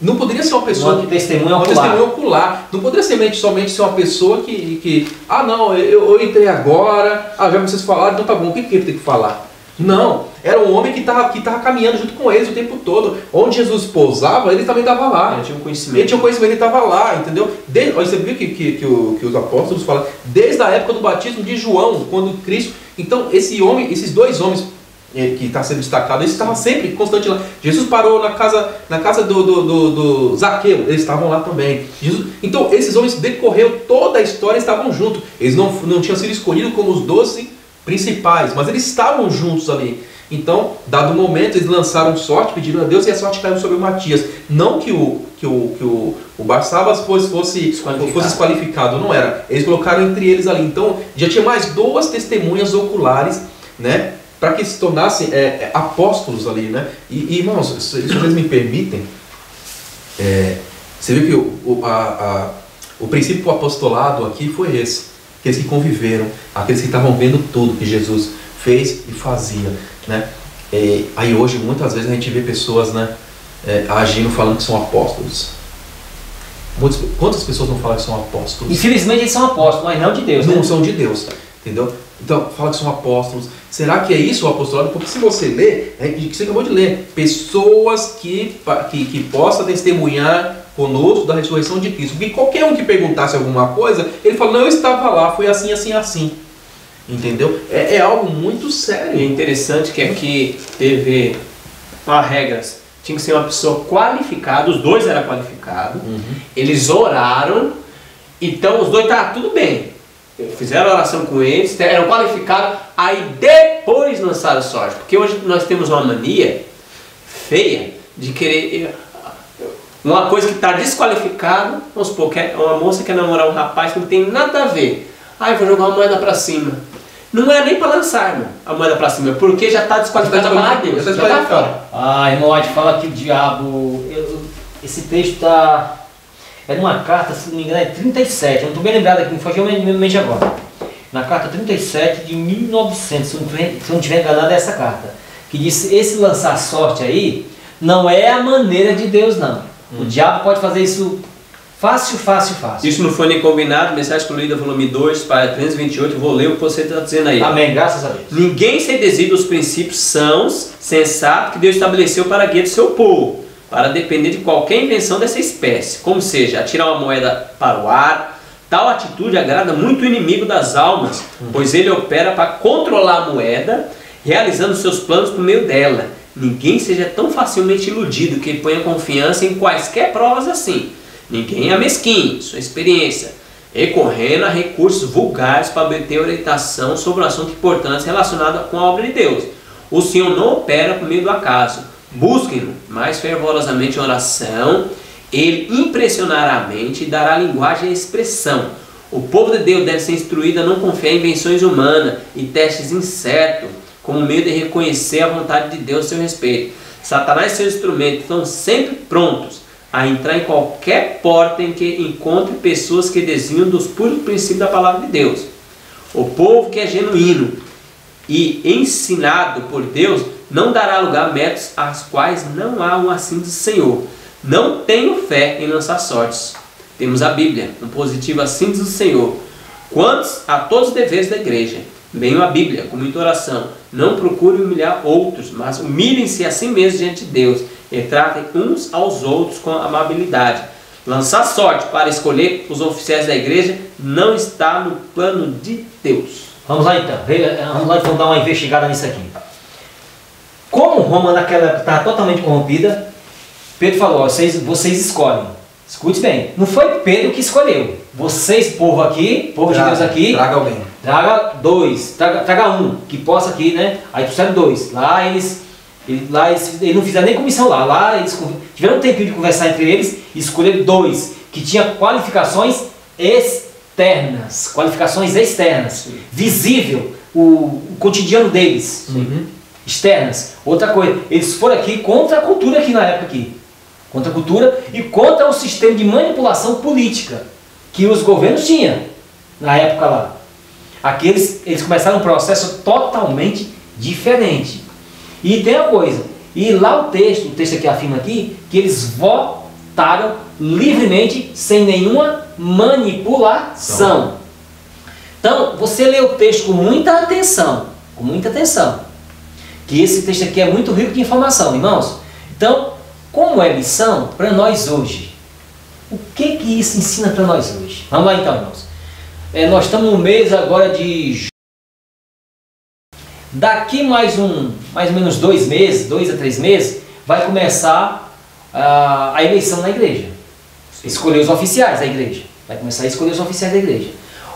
Não poderia ser uma pessoa que testemunha ocular. Não poderia somente ser uma pessoa que eu entrei agora, já vocês falaram, então tá bom, o que ele tem que falar? Não, era um homem que estava caminhando junto com eles o tempo todo. Onde Jesus pousava, ele também estava lá. Ele tinha um conhecimento, ele estava lá, entendeu? Você viu que os apóstolos falam, desde a época do batismo de João, quando Cristo... Então, esses dois homens que está sendo destacado, eles estavam sempre, constante lá. Jesus parou na casa do Zaqueu, eles estavam lá também. Então, esses homens decorreu toda a história, estavam juntos. Eles não tinham sido escolhidos como os 12 principais, mas eles estavam juntos ali. Então, dado o momento, eles lançaram sorte, pediram a Deus, e a sorte caiu sobre o Matias. Não que o Barsabás fosse desqualificado, não era. Eles colocaram entre eles ali. Então, já tinha mais 2 testemunhas oculares, né, para que se tornassem apóstolos ali, né? E irmãos, se vocês me permitem, você viu que o princípio do apostolado aqui foi esse. Aqueles que conviveram, aqueles que estavam vendo tudo que Jesus fez e fazia, né? Aí hoje, muitas vezes, a gente vê pessoas, né, agindo, falando que são apóstolos. Quantas pessoas não falam que são apóstolos? Infelizmente eles são apóstolos, mas não de Deus. Não, né? são de Deus, entendeu? Então, fala que são apóstolos. Será que é isso o apostolado? Porque se você ler, que você acabou de ler, pessoas que possam testemunhar conosco da ressurreição de Cristo. Porque qualquer um que perguntasse alguma coisa, ele fala, não, eu estava lá, foi assim, assim, assim. Entendeu? É algo muito sério. E é interessante que aqui teve regras. Tinha que ser uma pessoa qualificada, os dois eram qualificados. Eles oraram, então os dois estavam tudo bem. Fizeram oração com eles, eram qualificados, aí depois lançaram sorte. Porque hoje nós temos uma mania feia de querer... Uma coisa que está desqualificada, vamos supor, que uma moça quer namorar um rapaz que não tem nada a ver. Eu vou jogar uma moeda para cima. Não é nem para lançar, irmão, a moeda para cima, porque já está desqualificada para Deus. Já está fora. Irmão, a gente fala que o diabo... Esse texto está... É numa carta, se não me engano, é 37. Eu não estou bem lembrado aqui, me fugiu minha mente agora. Na carta 37 de 1900, se eu não estiver enganado, é essa carta. Que diz, esse lançar sorte aí, não é a maneira de Deus, não. O diabo pode fazer isso fácil. Isso não foi nem combinado. Mensagem Excluída, volume 2, página 328. Vou ler o que você está dizendo aí. Amém, graças a Deus. Ninguém se desvia dos princípios sãos, sensatos, que Deus estabeleceu para a guia do seu povo, para depender de qualquer invenção dessa espécie, como seja, atirar uma moeda para o ar. Tal atitude agrada muito o inimigo das almas, pois ele opera para controlar a moeda, realizando seus planos por meio dela. ninguém seja tão facilmente iludido que ponha confiança em quaisquer provas assim. Ninguém é mesquinho, sua experiência, recorrendo a recursos vulgares para obter orientação sobre um assunto importante relacionado com a obra de Deus. O Senhor não opera por meio do acaso. Busquem-no mais fervorosamente em oração. Ele impressionará a mente e dará linguagem e expressão. O povo de Deus deve ser instruído a não confiar em invenções humanas e testes incertos, como meio de reconhecer a vontade de Deus a seu respeito. Satanás e seus instrumentos estão sempre prontos a entrar em qualquer porta em que encontre pessoas que desviam dos puros princípios da palavra de Deus. O povo que é genuíno e ensinado por Deus não dará lugar a métodos aos quais não há um assim do Senhor. Não tenho fé em lançar sortes. Temos a Bíblia, um positivo assim do Senhor. Quantos a todos os deveres da igreja, leiam a Bíblia com muita oração. Não procurem humilhar outros, mas humilhem-se a si mesmos diante de Deus e tratem uns aos outros com amabilidade. Lançar sorte para escolher os oficiais da igreja não está no plano de Deus. Vamos lá então, vamos dar uma investigada nisso aqui. Como Roma naquela época estava totalmente corrompida, Pedro falou, vocês escolhem. Escute bem, não foi Pedro que escolheu. Vocês, povo aqui, povo de Deus aqui, traga alguém. Traga dois, traga um, que possa aqui, né? Aí trouxeram dois. Lá eles não fizeram nem comissão lá. Lá eles tiveram um tempinho de conversar entre eles e escolheram dois, que tinham qualificações externas. Sim. Visível, o cotidiano deles. Sim. Externas. Outra coisa, eles foram aqui contra a cultura aqui na época aqui. Contra a cultura e contra o sistema de manipulação política que os governos tinham na época lá. Aqui eles começaram um processo totalmente diferente. E tem uma coisa, e lá o texto aqui afirma aqui, que eles votaram livremente, sem nenhuma manipulação. Então, você lê o texto com muita atenção, que esse texto aqui é muito rico de informação, irmãos. Então, como é lição para nós hoje? O que isso ensina para nós hoje? Vamos lá então, irmãos. Nós estamos no mês agora de julho. Daqui mais ou menos 2 meses, 2 a 3 meses, vai começar a eleição na igreja. Escolher os oficiais da igreja. Vai começar a escolher os oficiais da igreja.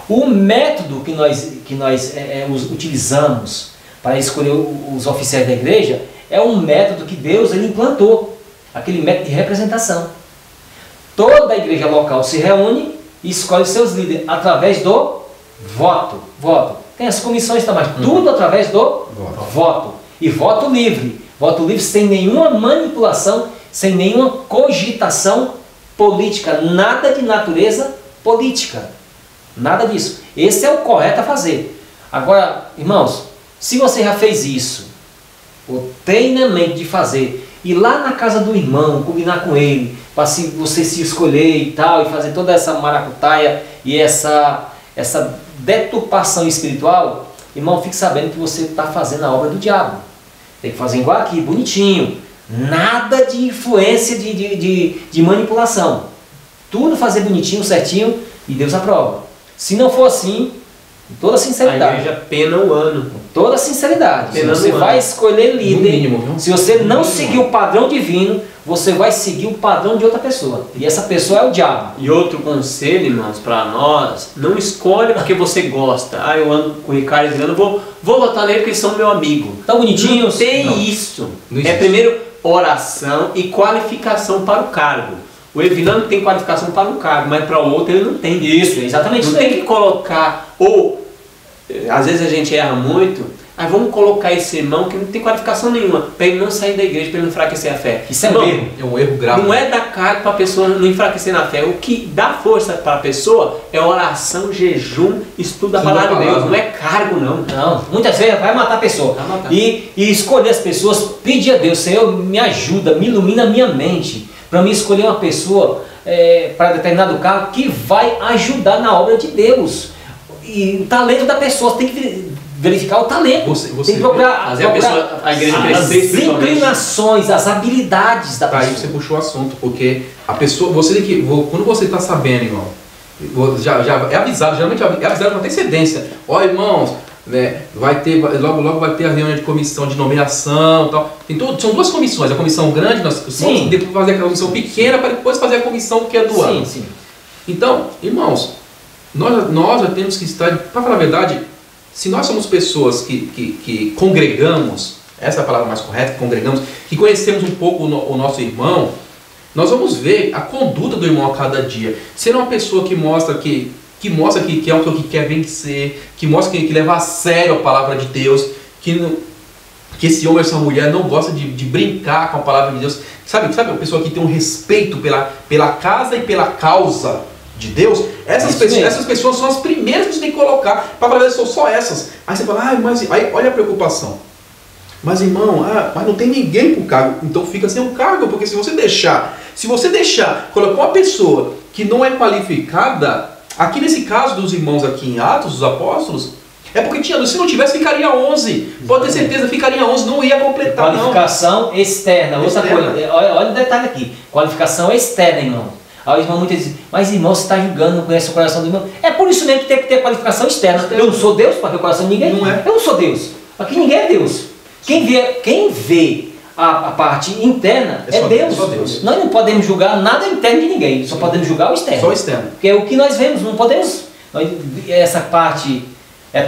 O método que nós utilizamos para escolher os oficiais da igreja é um método que Deus ele implantou. Aquele método de representação. Toda a igreja local se reúne e escolhe seus líderes através do voto. Tem as comissões também, tudo através do voto. E voto livre. Voto livre sem nenhuma manipulação, sem nenhuma cogitação política. Nada de natureza política. Nada disso. Esse é o correto a fazer. Agora, irmãos, se você já fez isso, ou tem na mente de fazer, ir lá na casa do irmão, combinar com ele, para você se escolher e tal, e fazer toda essa maracutaia e essa deturpação espiritual, irmão, fique sabendo que você está fazendo a obra do diabo. Tem que fazer igual aqui, bonitinho. Nada de influência de manipulação. Tudo fazer bonitinho, certinho, e Deus aprova. Se não for assim, com toda sinceridade. A igreja pena o ano. Com toda sinceridade. Se você vai escolher líder, mínimo, se você não seguir o padrão divino, você vai seguir o padrão de outra pessoa. E essa pessoa é o diabo. E outro conselho, irmãos, para nós, não escolhe porque você gosta. Eu ando com o Ricardo e Adriano, vou votar nele porque eles são meu amigo. Tão bonitinhos. Não tem isso. É primeiro oração e qualificação para o cargo. O Evilano tem qualificação para um cargo, mas para o outro ele não tem. Isso, exatamente. Não tem que colocar, ou às vezes a gente erra muito, vamos colocar esse irmão que não tem qualificação nenhuma, para ele não sair da igreja, para ele não enfraquecer a fé. Isso é um erro. É um erro grave. Não é dar cargo para a pessoa não enfraquecer na fé. O que dá força para a pessoa é oração, jejum, estudo da palavra de Deus. Não é cargo, não. Não, muitas vezes vai matar a pessoa. Vai matar. E escolher as pessoas, pedir a Deus, Senhor, me ajuda, me ilumina a minha mente, para mim escolher uma pessoa para determinado cargo que vai ajudar na obra de Deus. E o talento da pessoa, tem que verificar o talento. Você tem que procurar a igreja as inclinações, as habilidades da pessoa. Aí você puxou o assunto, porque a pessoa, quando você está sabendo, irmão, já é avisado, geralmente é avisado com antecedência. Ó, irmãos, né? Logo vai ter a reunião de comissão de nomeação e tal. São duas comissões, a comissão grande, nós vamos depois fazer a comissão pequena para depois fazer a comissão que é do ano. Sim. Então, irmãos, nós já temos que estar, para falar a verdade, se nós somos pessoas que congregamos, essa é a palavra mais correta, que congregamos, que conhecemos um pouco o nosso irmão, nós vamos ver a conduta do irmão a cada dia. Ser uma pessoa que mostra que é o que quer vencer, que mostra que leva a sério a palavra de Deus, que esse homem ou essa mulher não gosta de brincar com a palavra de Deus. Sabe a pessoa que tem um respeito pela casa e pela causa de Deus? Essas pessoas são as primeiras que você tem que colocar. Para falar, são só essas. Aí você fala, mas aí olha a preocupação. Mas irmão, mas não tem ninguém para o cargo. Então fica sem o cargo, porque se você deixar colocar uma pessoa que não é qualificada, aqui nesse caso dos irmãos aqui em Atos dos Apóstolos, é porque se não tivesse, ficaria 11. Pode ter certeza, ficaria 11, não ia completar. Qualificação externa. Outra coisa, olha o detalhe aqui. Qualificação externa, irmão. Aí o irmão muitas vezes diz, mas irmão, você está julgando, não conhece o coração do irmão. É por isso mesmo que tem que ter qualificação externa. Eu não sou Deus para ter o coração de ninguém. Não é. Eu não sou Deus. Aqui ninguém é Deus. Quem vê a parte interna é Deus. Só Deus. Nós não podemos julgar nada interno de ninguém, só podemos julgar o externo. Só o externo. Porque é o que nós vemos, não podemos. Essa parte,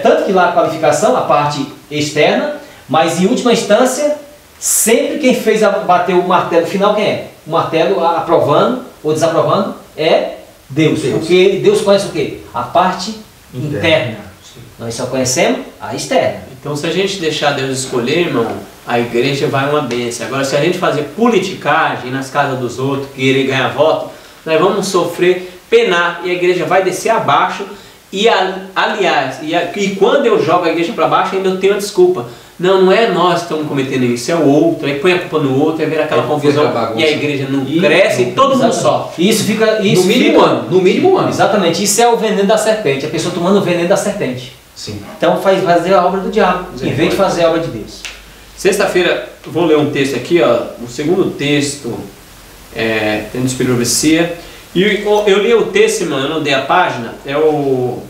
tanto que lá a qualificação, a parte externa, mas em última instância, sempre quem fez bater o martelo final, quem é? O martelo aprovando ou desaprovando é Deus. Porque Deus conhece o quê? A parte interna. Nós só conhecemos a externa. Então, se a gente deixar Deus escolher, irmão, a igreja vai uma bênção. Agora, se a gente fazer politicagem nas casas dos outros, querer ganhar voto, nós vamos sofrer, penar, e a igreja vai descer abaixo. E, aliás, quando eu jogo a igreja para baixo, ainda eu tenho a desculpa. Não é nós que estamos cometendo isso, é o outro. Aí põe a culpa no outro, aí vira aquela confusão, e a igreja não cresce, e todo mundo sofre. Isso fica... No mínimo um ano. Exatamente, isso é o veneno da serpente, a pessoa tomando o veneno da serpente. Sim. Então fazer a obra do diabo, em vez de fazer a obra de Deus. Sexta-feira, vou ler um texto aqui, o segundo texto, tendo Espírito de Profecia. E eu li o texto, irmão, eu não dei a página, é o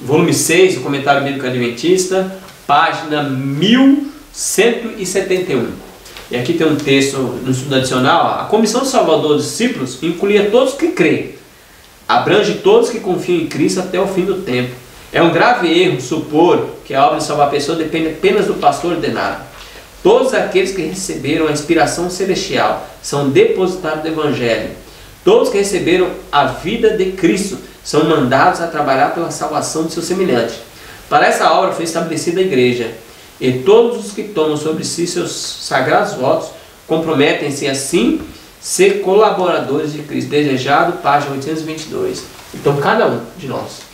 volume 6, o Comentário Bíblico Adventista, página 1171. E aqui tem um texto no estudo adicional, a Comissão de Salvador dos Discípulos incluía todos que creem, abrange todos que confiam em Cristo até o fim do tempo. É um grave erro supor que a obra de salvar a pessoa depende apenas do pastor ordenado. Todos aqueles que receberam a inspiração celestial são depositários do Evangelho. Todos que receberam a vida de Cristo são mandados a trabalhar pela salvação de seu semelhante. Para essa obra foi estabelecida a igreja, e todos os que tomam sobre si seus sagrados votos comprometem-se assim ser colaboradores de Cristo. Desejado, página 822. Então cada um de nós.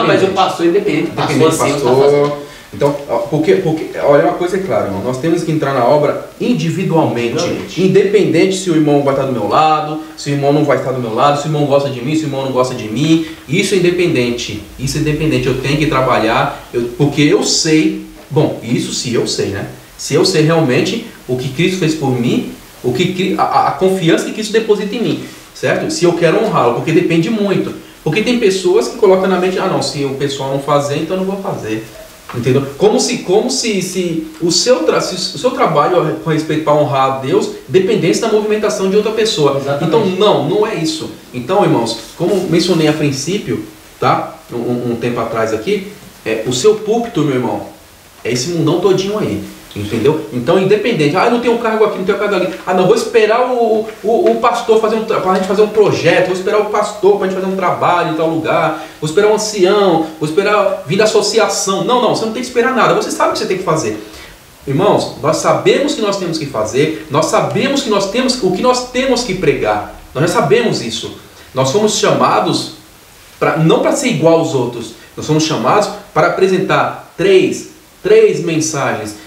Mas o pastor independente, pastor. Então, porque olha, uma coisa é clara, irmão, nós temos que entrar na obra individualmente, independente se o irmão vai estar do meu lado, se o irmão não vai estar do meu lado, se o irmão gosta de mim, se o irmão não gosta de mim. Isso é independente, eu tenho que trabalhar, porque eu sei, isso sim eu sei, né? Se eu sei realmente o que Cristo fez por mim, a confiança que Cristo deposita em mim, certo? Se eu quero honrá-lo, porque depende muito. Porque tem pessoas que colocam na mente, se o pessoal não fazer, então eu não vou fazer. Entendeu? Como se o seu trabalho com respeito para honrar a Deus dependesse da movimentação de outra pessoa. Exatamente. Então não é isso. Então, irmãos, como mencionei a princípio, tá? Um tempo atrás aqui, o seu púlpito, meu irmão, é esse mundão todinho aí. Entendeu? Então, independente, eu não tenho um cargo aqui, não tenho um cargo ali. Vou esperar o pastor para a gente fazer um projeto, vou esperar o pastor para a gente fazer um trabalho em tal lugar, vou esperar um ancião, vou esperar vir da associação. Não, você não tem que esperar nada, você sabe o que você tem que fazer. Irmãos, nós sabemos o que nós temos que fazer, nós sabemos o que nós temos que pregar, nós já sabemos isso. Nós fomos chamados não para ser igual aos outros, nós fomos chamados para apresentar três mensagens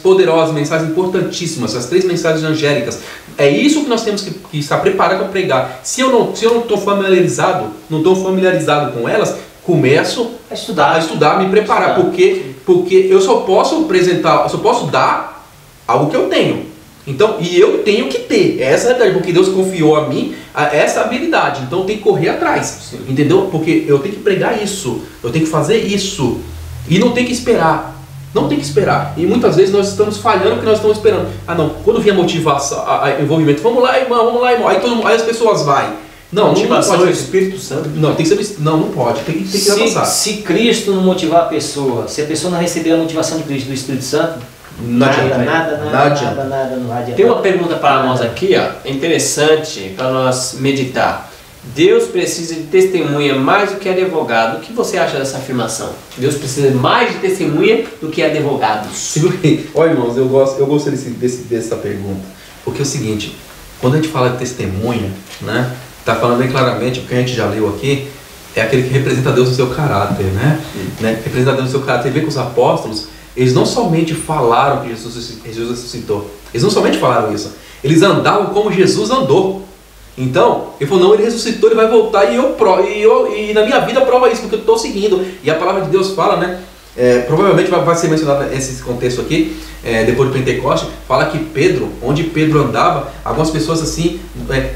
poderosas, mensagens importantíssimas, as 3 mensagens angélicas. É isso que nós temos que estar preparados para pregar. Se eu não estou familiarizado com elas, começo a estudar, me preparar, porque eu só posso dar algo que eu tenho. Então, e eu tenho que ter essa habilidade, porque Deus confiou a mim essa habilidade. Então eu tenho que correr atrás, entendeu? Porque eu tenho que pregar isso, eu tenho que fazer isso. E não tem que esperar. Não tem que esperar. E muitas vezes nós estamos falhando porque nós estamos esperando. Ah não, quando vem a motivação, a envolvimento, vamos lá irmão. Aí as pessoas vão. Não, motivação não pode é o Espírito Santo. Não, tem que ser, não pode, tem que avançar. Se Cristo não motivar a pessoa, se a pessoa não receber a motivação de Cristo, do Espírito Santo, Não adianta. nada não vai adiantar. Tem uma pergunta para nós aqui, ó, interessante para nós meditar. Deus precisa de testemunha mais do que advogado. O que você acha dessa afirmação? Deus precisa mais de testemunha do que advogados. Olha, irmãos, eu gosto dessa pergunta. Porque é o seguinte, quando a gente fala de testemunha, né, está falando bem claramente, o que a gente já leu aqui, é aquele que representa Deus no seu caráter, né? Representa Deus no seu caráter. Você vê que os apóstolos, eles não somente falaram que Jesus ressuscitou, eles não somente falaram isso, eles andavam como Jesus andou. Então, ele falou, não, ele ressuscitou, ele vai voltar e na minha vida prova isso, porque eu estou seguindo. E a palavra de Deus fala, né? Provavelmente vai ser mencionado esse contexto aqui, depois do Pentecoste, fala que Pedro, onde Pedro andava, algumas pessoas assim,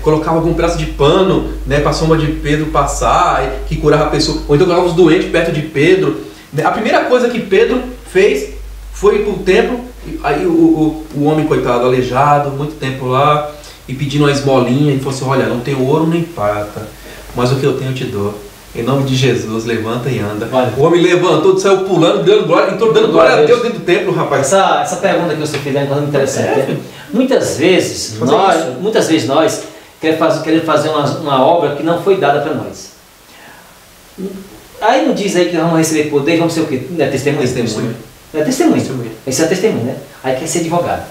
colocavam algum pedaço de pano, né, para a sombra de Pedro passar, que curava a pessoa, ou então colocavam os doentes perto de Pedro. A primeira coisa que Pedro fez foi para o templo, aí o homem coitado, aleijado, muito tempo lá, e pedindo uma esmolinha, e falou assim, olha, não tenho ouro nem prata, mas o que eu tenho eu te dou. Em nome de Jesus, levanta e anda. Olha. O homem levantou, saiu pulando, dando glória a Deus dentro do templo, rapaz. Essa pergunta que você fez é muito interessante. Muitas vezes nós queremos fazer uma obra que não foi dada para nós. Aí não diz aí que vamos receber poder, vamos ser o quê? Não é testemunha? Não é testemunha. Isso é testemunha, né? Aí quer ser advogado.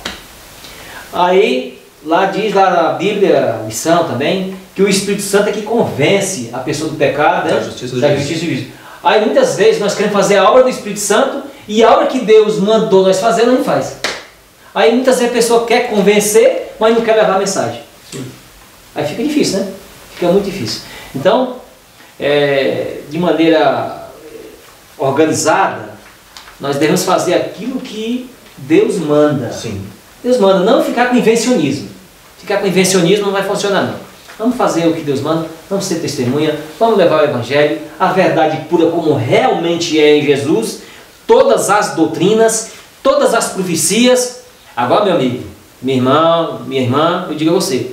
Aí lá diz lá na Bíblia, a lição também, que o Espírito Santo é que convence a pessoa do pecado, né? Da justiça e juízo. Aí muitas vezes nós queremos fazer a obra do Espírito Santo e a obra que Deus mandou nós fazer, nós não faz. Aí muitas vezes a pessoa quer convencer, mas não quer levar a mensagem. Sim. Aí fica difícil, né? Fica muito difícil. Então, de maneira organizada, nós devemos fazer aquilo que Deus manda. Sim. Deus manda, não ficar com invencionismo. Ficar com invencionismo não vai funcionar não. Vamos fazer o que Deus manda, vamos ser testemunha, vamos levar o Evangelho, a verdade pura como realmente é em Jesus, todas as doutrinas, todas as profecias. Agora, meu amigo, minha irmã, eu digo a você,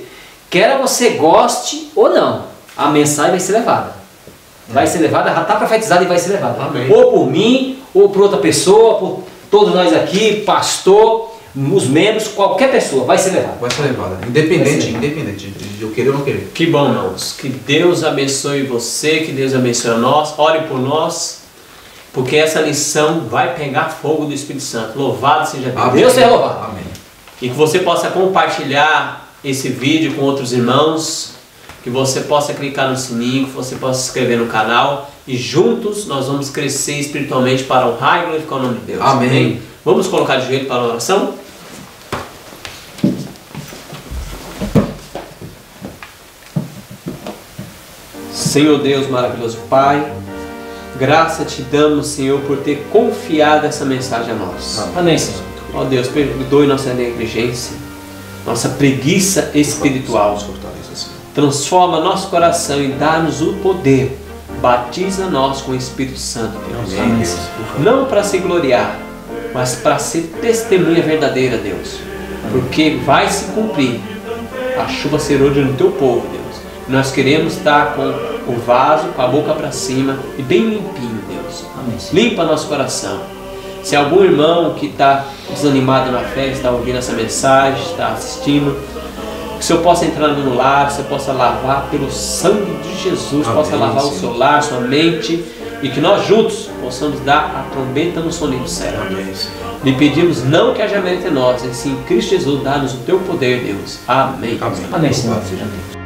quer você goste ou não, a mensagem vai ser levada. Vai ser levada, já está profetizada e vai ser levada. Amém. Ou por mim, ou por outra pessoa, por todos nós aqui, pastor, os membros, qualquer pessoa vai ser levada. Vai ser levada, independente de eu querer ou não querer. Que bom, irmãos. Que Deus abençoe você, que Deus abençoe a nós. Ore por nós, porque essa lição vai pegar fogo do Espírito Santo. Louvado seja Deus. Amém. Deus seja louvado. Amém. E que você possa compartilhar esse vídeo com outros irmãos, que você possa clicar no sininho, que você possa se inscrever no canal e juntos nós vamos crescer espiritualmente para honrar e glorificar o nome de Deus. Amém. Amém? Vamos colocar de joelho para a oração? Senhor Deus maravilhoso Pai, graça te damos, Senhor, por ter confiado essa mensagem a nós. Amém, Senhor. Ó Deus, perdoe nossa negligência, nossa preguiça espiritual. Transforma nosso coração e dá-nos o poder. Batiza nós com o Espírito Santo, Deus. Amém. Não para se gloriar, mas para ser testemunha verdadeira, Deus. Porque vai se cumprir a chuva serôdia no teu povo, Deus. Nós queremos estar com o vaso, com a boca para cima e bem limpinho, Deus. Amém. Limpa nosso coração. Se algum irmão que está desanimado na fé, está ouvindo essa mensagem, está assistindo, que o Senhor possa entrar no lar, que o Senhor possa lavar pelo sangue de Jesus, Amém, possa lavar Senhor. o seu lar, sua mente, e que nós juntos possamos dar a trombeta no soninho do céu. Lhe pedimos não que haja mérito em nós, e sim em Cristo Jesus, dá-nos o teu poder, Deus. Amém. Amém. Amém, Senhor. Louvado seja Deus.